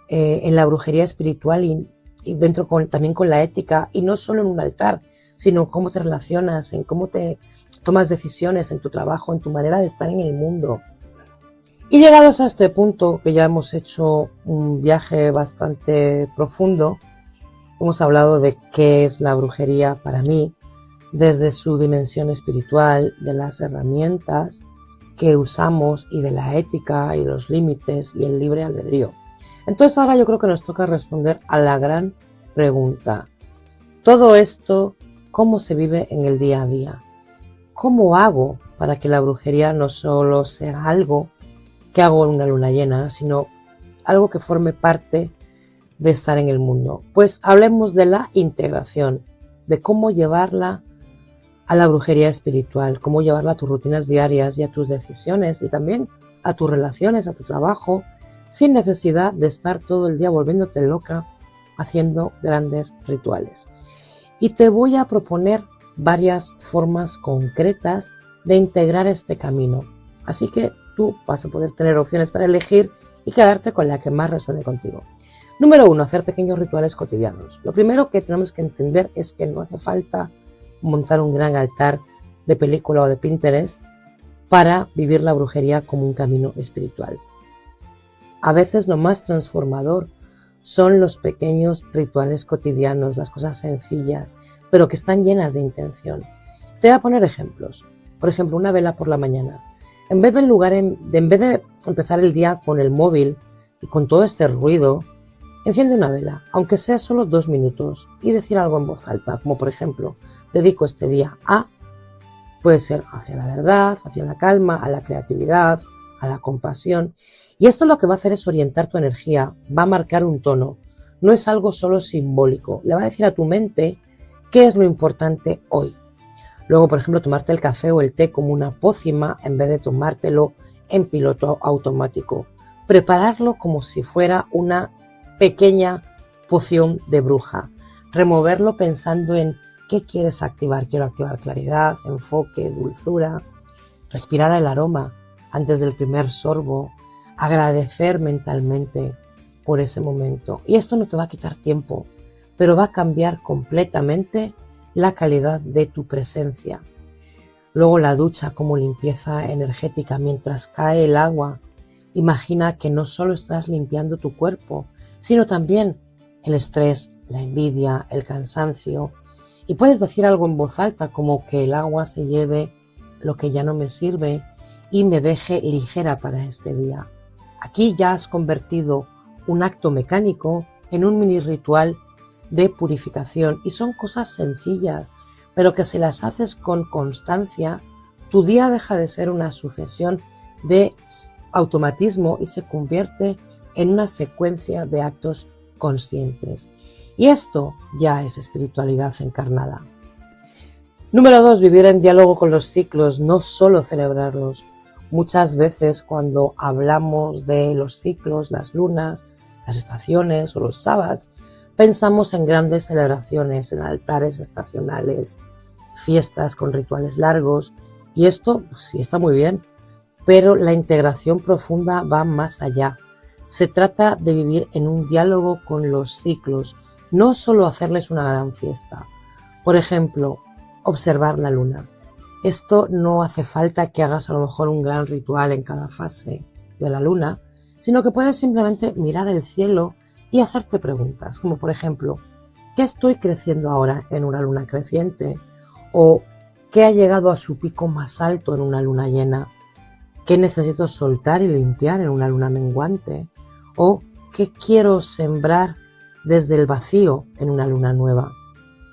en la brujería espiritual y dentro también con la ética, y no solo en un altar, sino cómo te relacionas, en cómo te tomas decisiones en tu trabajo, en tu manera de estar en el mundo. Y llegados a este punto, que ya hemos hecho un viaje bastante profundo, hemos hablado de qué es la brujería para mí, desde su dimensión espiritual, de las herramientas que usamos y de la ética y los límites y el libre albedrío. Entonces ahora yo creo que nos toca responder a la gran pregunta. Todo esto, ¿cómo se vive en el día a día? ¿Cómo hago para que la brujería no solo sea algo que hago en una luna llena, sino algo que forme parte de estar en el mundo? Pues hablemos de la integración, de cómo llevarla a la brujería espiritual, cómo llevarla a tus rutinas diarias y a tus decisiones y también a tus relaciones, a tu trabajo, sin necesidad de estar todo el día volviéndote loca haciendo grandes rituales. Y te voy a proponer varias formas concretas de integrar este camino. Así que tú vas a poder tener opciones para elegir y quedarte con la que más resuene contigo. Número 1, hacer pequeños rituales cotidianos. Lo primero que tenemos que entender es que no hace falta montar un gran altar de película o de Pinterest para vivir la brujería como un camino espiritual. A veces lo más transformador son los pequeños rituales cotidianos, las cosas sencillas, pero que están llenas de intención. Te voy a poner ejemplos. Por ejemplo, una vela por la mañana. En vez de empezar el día con el móvil y con todo este ruido, enciende una vela, aunque sea solo 2 minutos, y decir algo en voz alta, como por ejemplo, dedico este día a, puede ser hacia la verdad, hacia la calma, a la creatividad, a la compasión. Y esto lo que va a hacer es orientar tu energía, va a marcar un tono, no es algo solo simbólico, le va a decir a tu mente qué es lo importante hoy. Luego, por ejemplo, tomarte el café o el té como una pócima en vez de tomártelo en piloto automático. Prepararlo como si fuera una pequeña poción de bruja. Removerlo pensando en qué quieres activar. Quiero activar claridad, enfoque, dulzura. Respirar el aroma antes del primer sorbo. Agradecer mentalmente por ese momento. Y esto no te va a quitar tiempo, pero va a cambiar completamente la calidad de tu presencia. Luego la ducha como limpieza energética mientras cae el agua. Imagina que no solo estás limpiando tu cuerpo, sino también el estrés, la envidia, el cansancio. Y puedes decir algo en voz alta como que el agua se lleve lo que ya no me sirve y me deje ligera para este día. Aquí ya has convertido un acto mecánico en un mini ritual de purificación y son cosas sencillas, pero que si las haces con constancia, tu día deja de ser una sucesión de automatismo y se convierte en una secuencia de actos conscientes. Y esto ya es espiritualidad encarnada. Número 2, vivir en diálogo con los ciclos, no solo celebrarlos. Muchas veces cuando hablamos de los ciclos, las lunas, las estaciones o los sábados, pensamos en grandes celebraciones, en altares estacionales, fiestas con rituales largos, y esto sí está muy bien, pero la integración profunda va más allá. Se trata de vivir en un diálogo con los ciclos, no solo hacerles una gran fiesta. Por ejemplo, observar la luna. Esto no hace falta que hagas a lo mejor un gran ritual en cada fase de la luna, sino que puedes simplemente mirar el cielo y hacerte preguntas, como por ejemplo, ¿qué estoy creciendo ahora en una luna creciente? ¿O qué ha llegado a su pico más alto en una luna llena? ¿Qué necesito soltar y limpiar en una luna menguante? ¿O qué quiero sembrar desde el vacío en una luna nueva?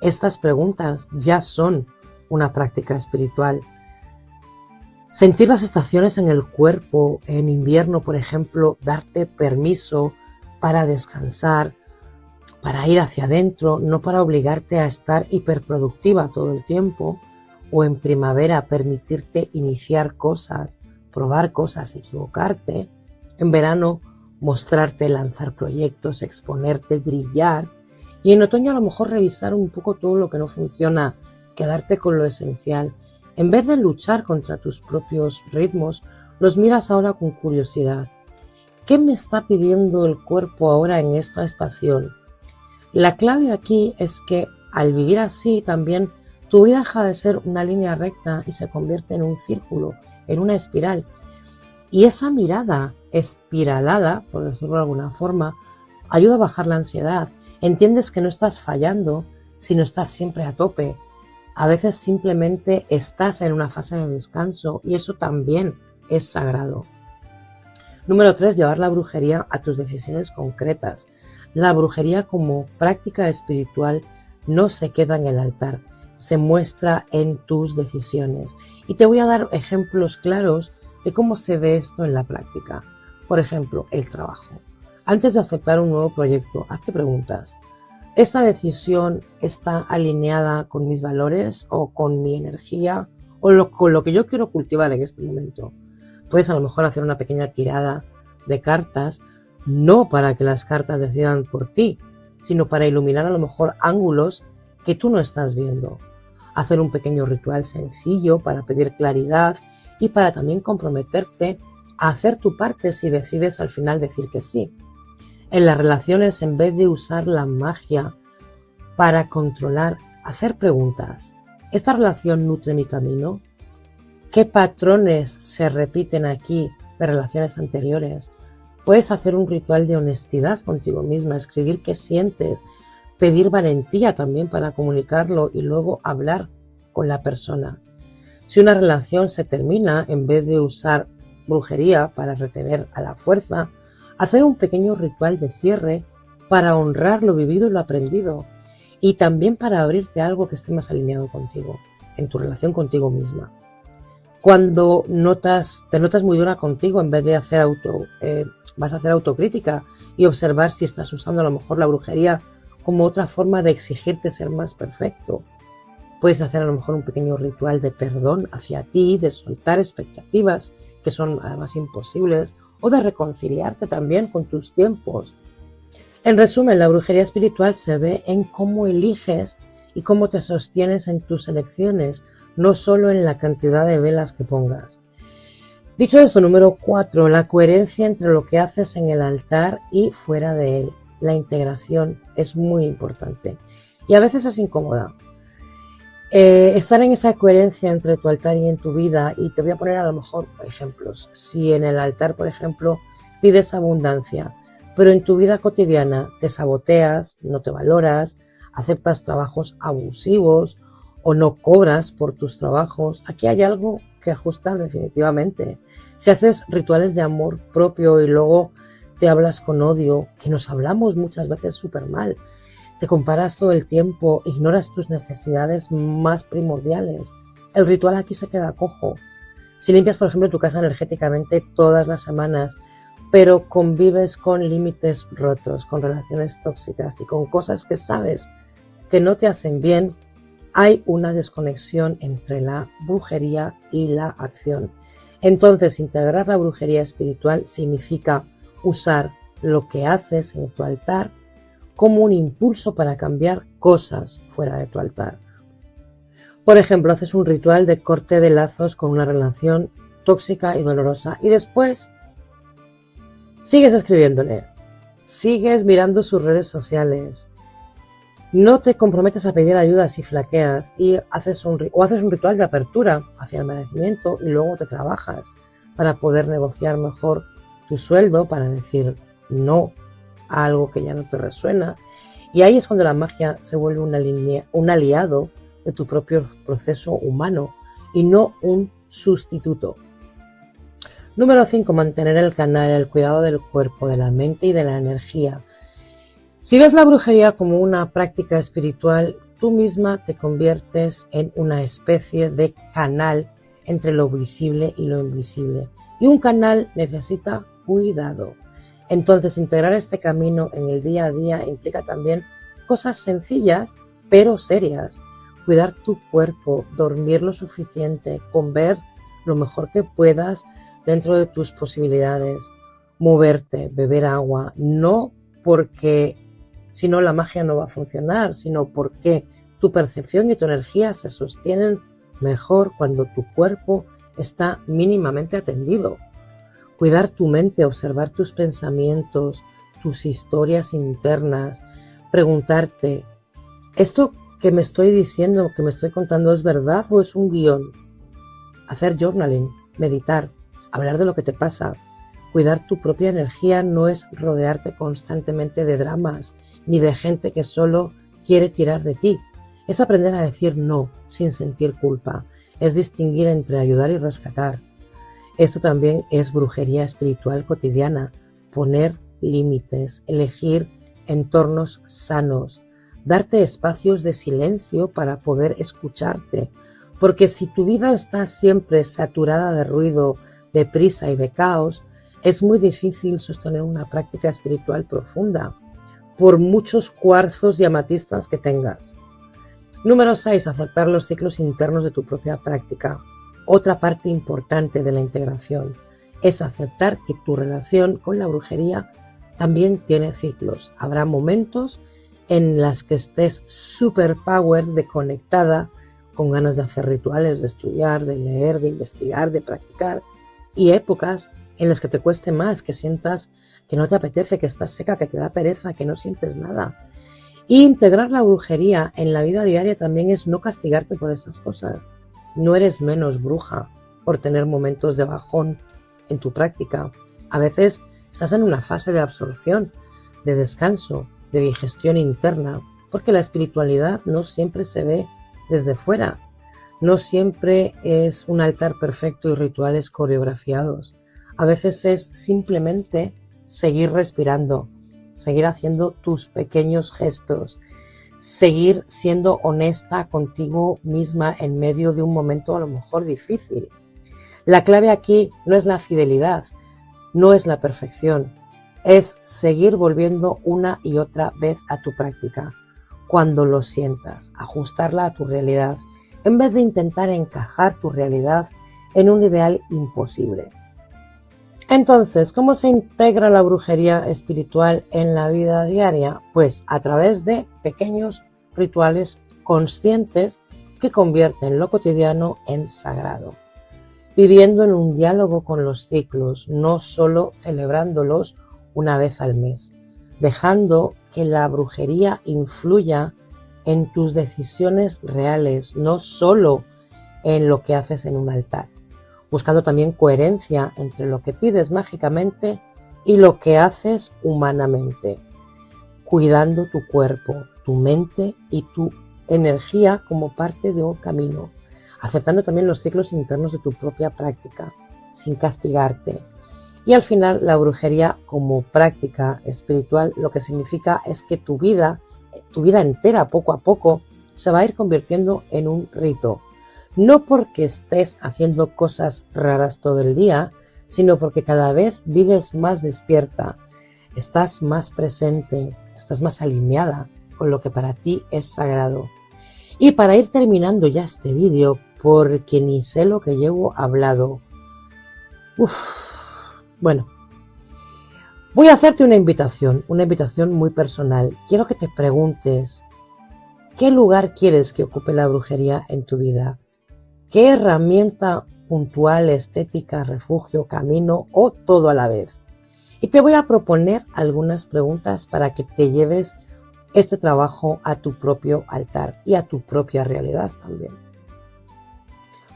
Estas preguntas ya son una práctica espiritual. Sentir las estaciones en el cuerpo, en invierno, por ejemplo, darte permiso para descansar, para ir hacia adentro, no para obligarte a estar hiperproductiva todo el tiempo, o en primavera permitirte iniciar cosas, probar cosas, equivocarte, en verano mostrarte, lanzar proyectos, exponerte, brillar, y en otoño a lo mejor revisar un poco todo lo que no funciona, quedarte con lo esencial. En vez de luchar contra tus propios ritmos, los miras ahora con curiosidad. ¿Qué me está pidiendo el cuerpo ahora en esta estación? La clave aquí es que al vivir así también tu vida deja de ser una línea recta y se convierte en un círculo, en una espiral. Y esa mirada espiralada, por decirlo de alguna forma, ayuda a bajar la ansiedad. Entiendes que no estás fallando, sino estás siempre a tope. A veces simplemente estás en una fase de descanso y eso también es sagrado. Número 3, llevar la brujería a tus decisiones concretas. La brujería como práctica espiritual no se queda en el altar, se muestra en tus decisiones. Y te voy a dar ejemplos claros de cómo se ve esto en la práctica. Por ejemplo, el trabajo. Antes de aceptar un nuevo proyecto, hazte preguntas. ¿Esta decisión está alineada con mis valores o con mi energía o con lo que yo quiero cultivar en este momento? Puedes a lo mejor hacer una pequeña tirada de cartas, no para que las cartas decidan por ti, sino para iluminar a lo mejor ángulos que tú no estás viendo. Hacer un pequeño ritual sencillo para pedir claridad y para también comprometerte a hacer tu parte si decides al final decir que sí. En las relaciones, en vez de usar la magia para controlar, hacer preguntas. ¿Esta relación nutre mi camino? ¿Qué patrones se repiten aquí de relaciones anteriores? Puedes hacer un ritual de honestidad contigo misma, escribir qué sientes, pedir valentía también para comunicarlo y luego hablar con la persona. Si una relación se termina, en vez de usar brujería para retener a la fuerza, hacer un pequeño ritual de cierre para honrar lo vivido y lo aprendido y también para abrirte a algo que esté más alineado contigo, en tu relación contigo misma. Cuando te notas muy dura contigo, en vez de vas a hacer autocrítica y observar si estás usando a lo mejor la brujería como otra forma de exigirte ser más perfecto. Puedes hacer a lo mejor un pequeño ritual de perdón hacia ti, de soltar expectativas que son además imposibles o de reconciliarte también con tus tiempos. En resumen, la brujería espiritual se ve en cómo eliges y cómo te sostienes en tus elecciones, no solo en la cantidad de velas que pongas. Dicho esto, número 4, la coherencia entre lo que haces en el altar y fuera de él. La integración es muy importante y a veces es incómoda. Estar en esa coherencia entre tu altar y en tu vida, y te voy a poner a lo mejor ejemplos. Si en el altar, por ejemplo, pides abundancia, pero en tu vida cotidiana te saboteas, no te valoras, aceptas trabajos abusivos o no cobras por tus trabajos, aquí hay algo que ajustar definitivamente. Si haces rituales de amor propio y luego te hablas con odio, que nos hablamos muchas veces súper mal, te comparas todo el tiempo, ignoras tus necesidades más primordiales, el ritual aquí se queda cojo. Si limpias, por ejemplo, tu casa energéticamente todas las semanas, pero convives con límites rotos, con relaciones tóxicas y con cosas que sabes que no te hacen bien, hay una desconexión entre la brujería y la acción. Entonces, integrar la brujería espiritual significa usar lo que haces en tu altar como un impulso para cambiar cosas fuera de tu altar. Por ejemplo, haces un ritual de corte de lazos con una relación tóxica y dolorosa y después sigues escribiéndole, sigues mirando sus redes sociales, no te comprometes a pedir ayuda si flaqueas y haces un ritual de apertura hacia el merecimiento y luego te trabajas para poder negociar mejor tu sueldo, para decir no a algo que ya no te resuena. Y ahí es cuando la magia se vuelve un aliado de tu propio proceso humano y no un sustituto. Número 5. Mantener el canal, el cuidado del cuerpo, de la mente y de la energía. Si ves la brujería como una práctica espiritual, tú misma te conviertes en una especie de canal entre lo visible y lo invisible. Y un canal necesita cuidado. Entonces, integrar este camino en el día a día implica también cosas sencillas, pero serias. Cuidar tu cuerpo, dormir lo suficiente, comer lo mejor que puedas dentro de tus posibilidades, moverte, beber agua, no porque si no la magia no va a funcionar, sino porque tu percepción y tu energía se sostienen mejor cuando tu cuerpo está mínimamente atendido. Cuidar tu mente, observar tus pensamientos, tus historias internas, preguntarte, ¿esto que me estoy diciendo, que me estoy contando es verdad o es un guión? Hacer journaling, meditar, hablar de lo que te pasa. Cuidar tu propia energía no es rodearte constantemente de dramas ni de gente que solo quiere tirar de ti. Es aprender a decir no sin sentir culpa. Es distinguir entre ayudar y rescatar. Esto también es brujería espiritual cotidiana. Poner límites, elegir entornos sanos, darte espacios de silencio para poder escucharte, porque si tu vida está siempre saturada de ruido, de prisa y de caos, es muy difícil sostener una práctica espiritual profunda, por muchos cuarzos y amatistas que tengas. Número 6. Aceptar los ciclos internos de tu propia práctica. Otra parte importante de la integración es aceptar que tu relación con la brujería también tiene ciclos. Habrá momentos en las que estés super power, de conectada, con ganas de hacer rituales, de estudiar, de leer, de investigar, de practicar, y épocas en las que te cueste más, que sientas que no te apetece, que estás seca, que te da pereza, que no sientes nada. Y integrar la brujería en la vida diaria también es no castigarte por esas cosas. No eres menos bruja por tener momentos de bajón en tu práctica. A veces estás en una fase de absorción, de descanso, de digestión interna, porque la espiritualidad no siempre se ve desde fuera. No siempre es un altar perfecto y rituales coreografiados. A veces es simplemente seguir respirando, seguir haciendo tus pequeños gestos, seguir siendo honesta contigo misma en medio de un momento a lo mejor difícil. La clave aquí no es la fidelidad, no es la perfección, es seguir volviendo una y otra vez a tu práctica. Cuando lo sientas, ajustarla a tu realidad, en vez de intentar encajar tu realidad en un ideal imposible. Entonces, ¿cómo se integra la brujería espiritual en la vida diaria? Pues a través de pequeños rituales conscientes que convierten lo cotidiano en sagrado, viviendo en un diálogo con los ciclos, no solo celebrándolos una vez al mes, dejando que la brujería influya en tus decisiones reales, no solo en lo que haces en un altar, buscando también coherencia entre lo que pides mágicamente y lo que haces humanamente, cuidando tu cuerpo, tu mente y tu energía como parte de un camino, aceptando también los ciclos internos de tu propia práctica, sin castigarte. Y al final, la brujería como práctica espiritual lo que significa es que tu vida entera, poco a poco, se va a ir convirtiendo en un rito. No porque estés haciendo cosas raras todo el día, sino porque cada vez vives más despierta, estás más presente, estás más alineada con lo que para ti es sagrado. Y para ir terminando ya este vídeo, porque ni sé lo que llevo hablado, bueno, voy a hacerte una invitación muy personal. Quiero que te preguntes, ¿qué lugar quieres que ocupe la brujería en tu vida? ¿Qué herramienta puntual, estética, refugio, camino o todo a la vez? Y te voy a proponer algunas preguntas para que te lleves este trabajo a tu propio altar y a tu propia realidad también.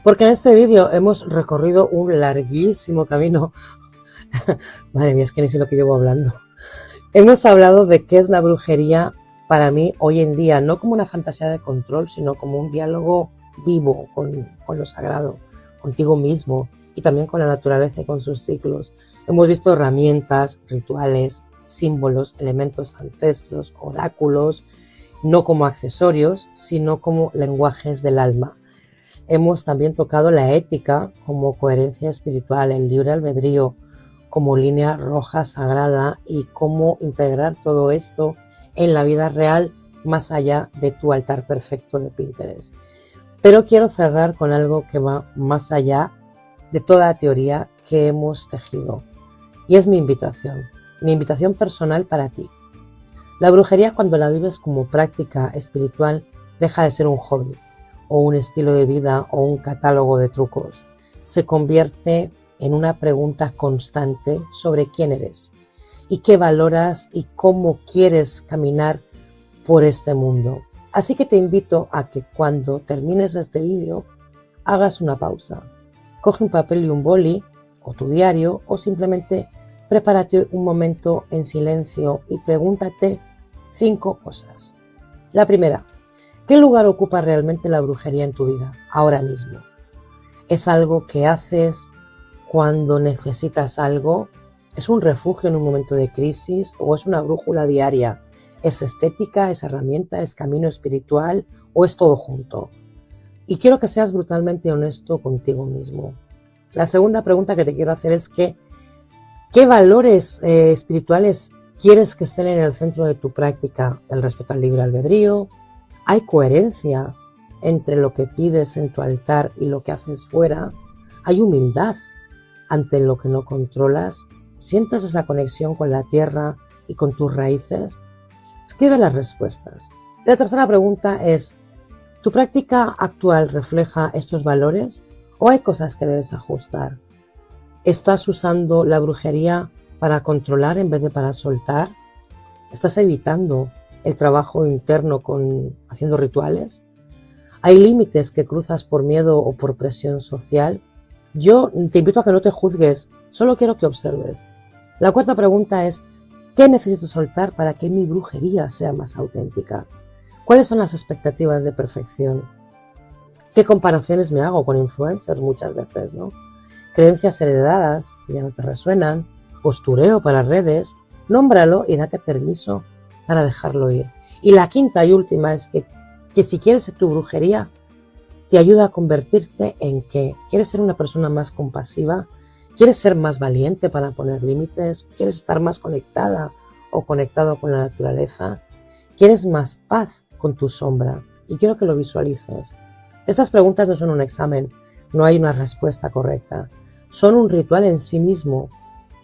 Porque en este vídeo hemos recorrido un larguísimo camino. Madre mía, es que ni sé lo que llevo hablando. Hemos hablado de qué es la brujería para mí hoy en día, no como una fantasía de control, sino como un diálogo vivo con lo sagrado, contigo mismo y también con la naturaleza y con sus ciclos. Hemos visto herramientas, rituales, símbolos, elementos ancestros, oráculos, no como accesorios, sino como lenguajes del alma. Hemos también tocado la ética como coherencia espiritual, el libre albedrío como línea roja sagrada y cómo integrar todo esto en la vida real más allá de tu altar perfecto de Pinterest. Pero quiero cerrar con algo que va más allá de toda la teoría que hemos tejido. Y es mi invitación personal para ti. La brujería, cuando la vives como práctica espiritual, deja de ser un hobby o un estilo de vida o un catálogo de trucos. Se convierte en una pregunta constante sobre quién eres y qué valoras y cómo quieres caminar por este mundo. Así que te invito a que cuando termines este vídeo hagas una pausa. Coge un papel y un boli o tu diario o simplemente prepárate un momento en silencio y pregúntate 5 cosas. La primera, ¿qué lugar ocupa realmente la brujería en tu vida ahora mismo? ¿Es algo que haces cuando necesitas algo? ¿Es un refugio en un momento de crisis o es una brújula diaria ¿Es estética, es herramienta, es camino espiritual o es todo junto? Y quiero que seas brutalmente honesto contigo mismo. La segunda pregunta que te quiero hacer es ¿qué valores espirituales quieres que estén en el centro de tu práctica? El respeto al libre albedrío. ¿Hay coherencia entre lo que pides en tu altar y lo que haces fuera? ¿Hay humildad ante lo que no controlas? ¿Sientes esa conexión con la tierra y con tus raíces? Escribe las respuestas. La tercera pregunta es, ¿tu práctica actual refleja estos valores o hay cosas que debes ajustar? ¿Estás usando la brujería para controlar en vez de para soltar? ¿Estás evitando el trabajo interno haciendo rituales? ¿Hay límites que cruzas por miedo o por presión social? Yo te invito a que no te juzgues, solo quiero que observes. La cuarta pregunta es, ¿qué necesito soltar para que mi brujería sea más auténtica? ¿Cuáles son las expectativas de perfección? ¿Qué comparaciones me hago con influencers muchas veces, no? Creencias heredadas que ya no te resuenan, postureo para redes, nómbralo y date permiso para dejarlo ir. Y la quinta y última es que si quieres tu brujería te ayuda a convertirte en ¿qué? ¿Quieres ser una persona más compasiva? ¿Quieres ser más valiente para poner límites? ¿Quieres estar más conectada o conectado con la naturaleza? ¿Quieres más paz con tu sombra? Y quiero que lo visualices. Estas preguntas no son un examen, no hay una respuesta correcta. Son un ritual en sí mismo.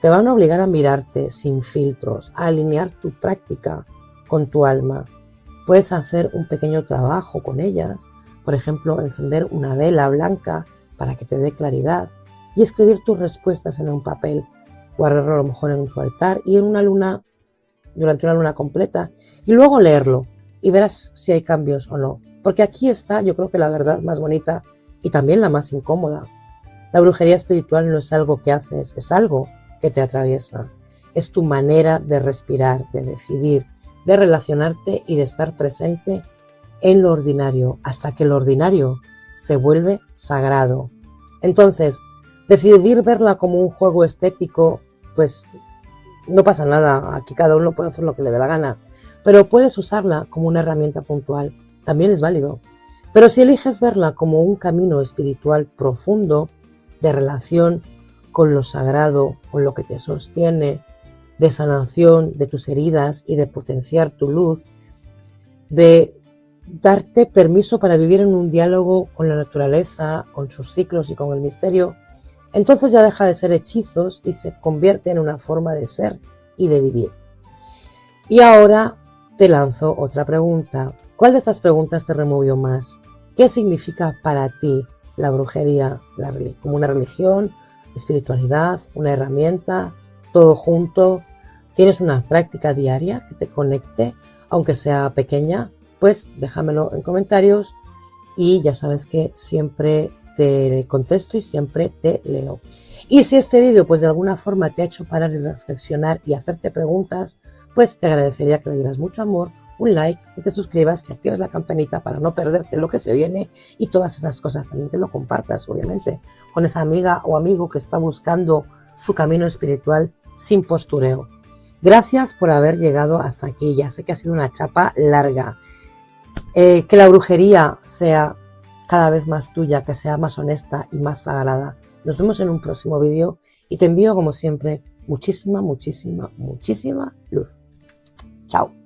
Te van a obligar a mirarte sin filtros, a alinear tu práctica con tu alma. Puedes hacer un pequeño trabajo con ellas, por ejemplo, encender una vela blanca para que te dé claridad y escribir tus respuestas en un papel, guardarlo a lo mejor en tu altar y en una luna, durante una luna completa, y luego leerlo y verás si hay cambios o no. Porque aquí está, yo creo que la verdad más bonita y también la más incómoda. La brujería espiritual no es algo que haces, es algo que te atraviesa. Es tu manera de respirar, de decidir, de relacionarte y de estar presente en lo ordinario, hasta que lo ordinario se vuelve sagrado. Entonces, decidir verla como un juego estético, pues no pasa nada, aquí cada uno puede hacer lo que le dé la gana, pero puedes usarla como una herramienta puntual, también es válido. Pero si eliges verla como un camino espiritual profundo, de relación con lo sagrado, con lo que te sostiene, de sanación de tus heridas y de potenciar tu luz, de darte permiso para vivir en un diálogo con la naturaleza, con sus ciclos y con el misterio, entonces ya deja de ser hechizos y se convierte en una forma de ser y de vivir. Y ahora te lanzo otra pregunta. ¿Cuál de estas preguntas te removió más? ¿Qué significa para ti la brujería? ¿Como una religión, espiritualidad, una herramienta, todo junto? ¿Tienes una práctica diaria que te conecte, aunque sea pequeña? Pues déjamelo en comentarios y ya sabes que siempre te contesto y siempre te leo. Y si este vídeo pues de alguna forma te ha hecho parar y reflexionar y hacerte preguntas, pues te agradecería que le dieras mucho amor, un like y te suscribas, que actives la campanita para no perderte lo que se viene y todas esas cosas. También que lo compartas, obviamente, con esa amiga o amigo que está buscando su camino espiritual sin postureo. Gracias por haber llegado hasta aquí. Ya sé que ha sido una chapa larga. Que la brujería sea cada vez más tuya, que sea más honesta y más sagrada. Nos vemos en un próximo vídeo y te envío, como siempre, muchísima, muchísima, muchísima luz. Chao.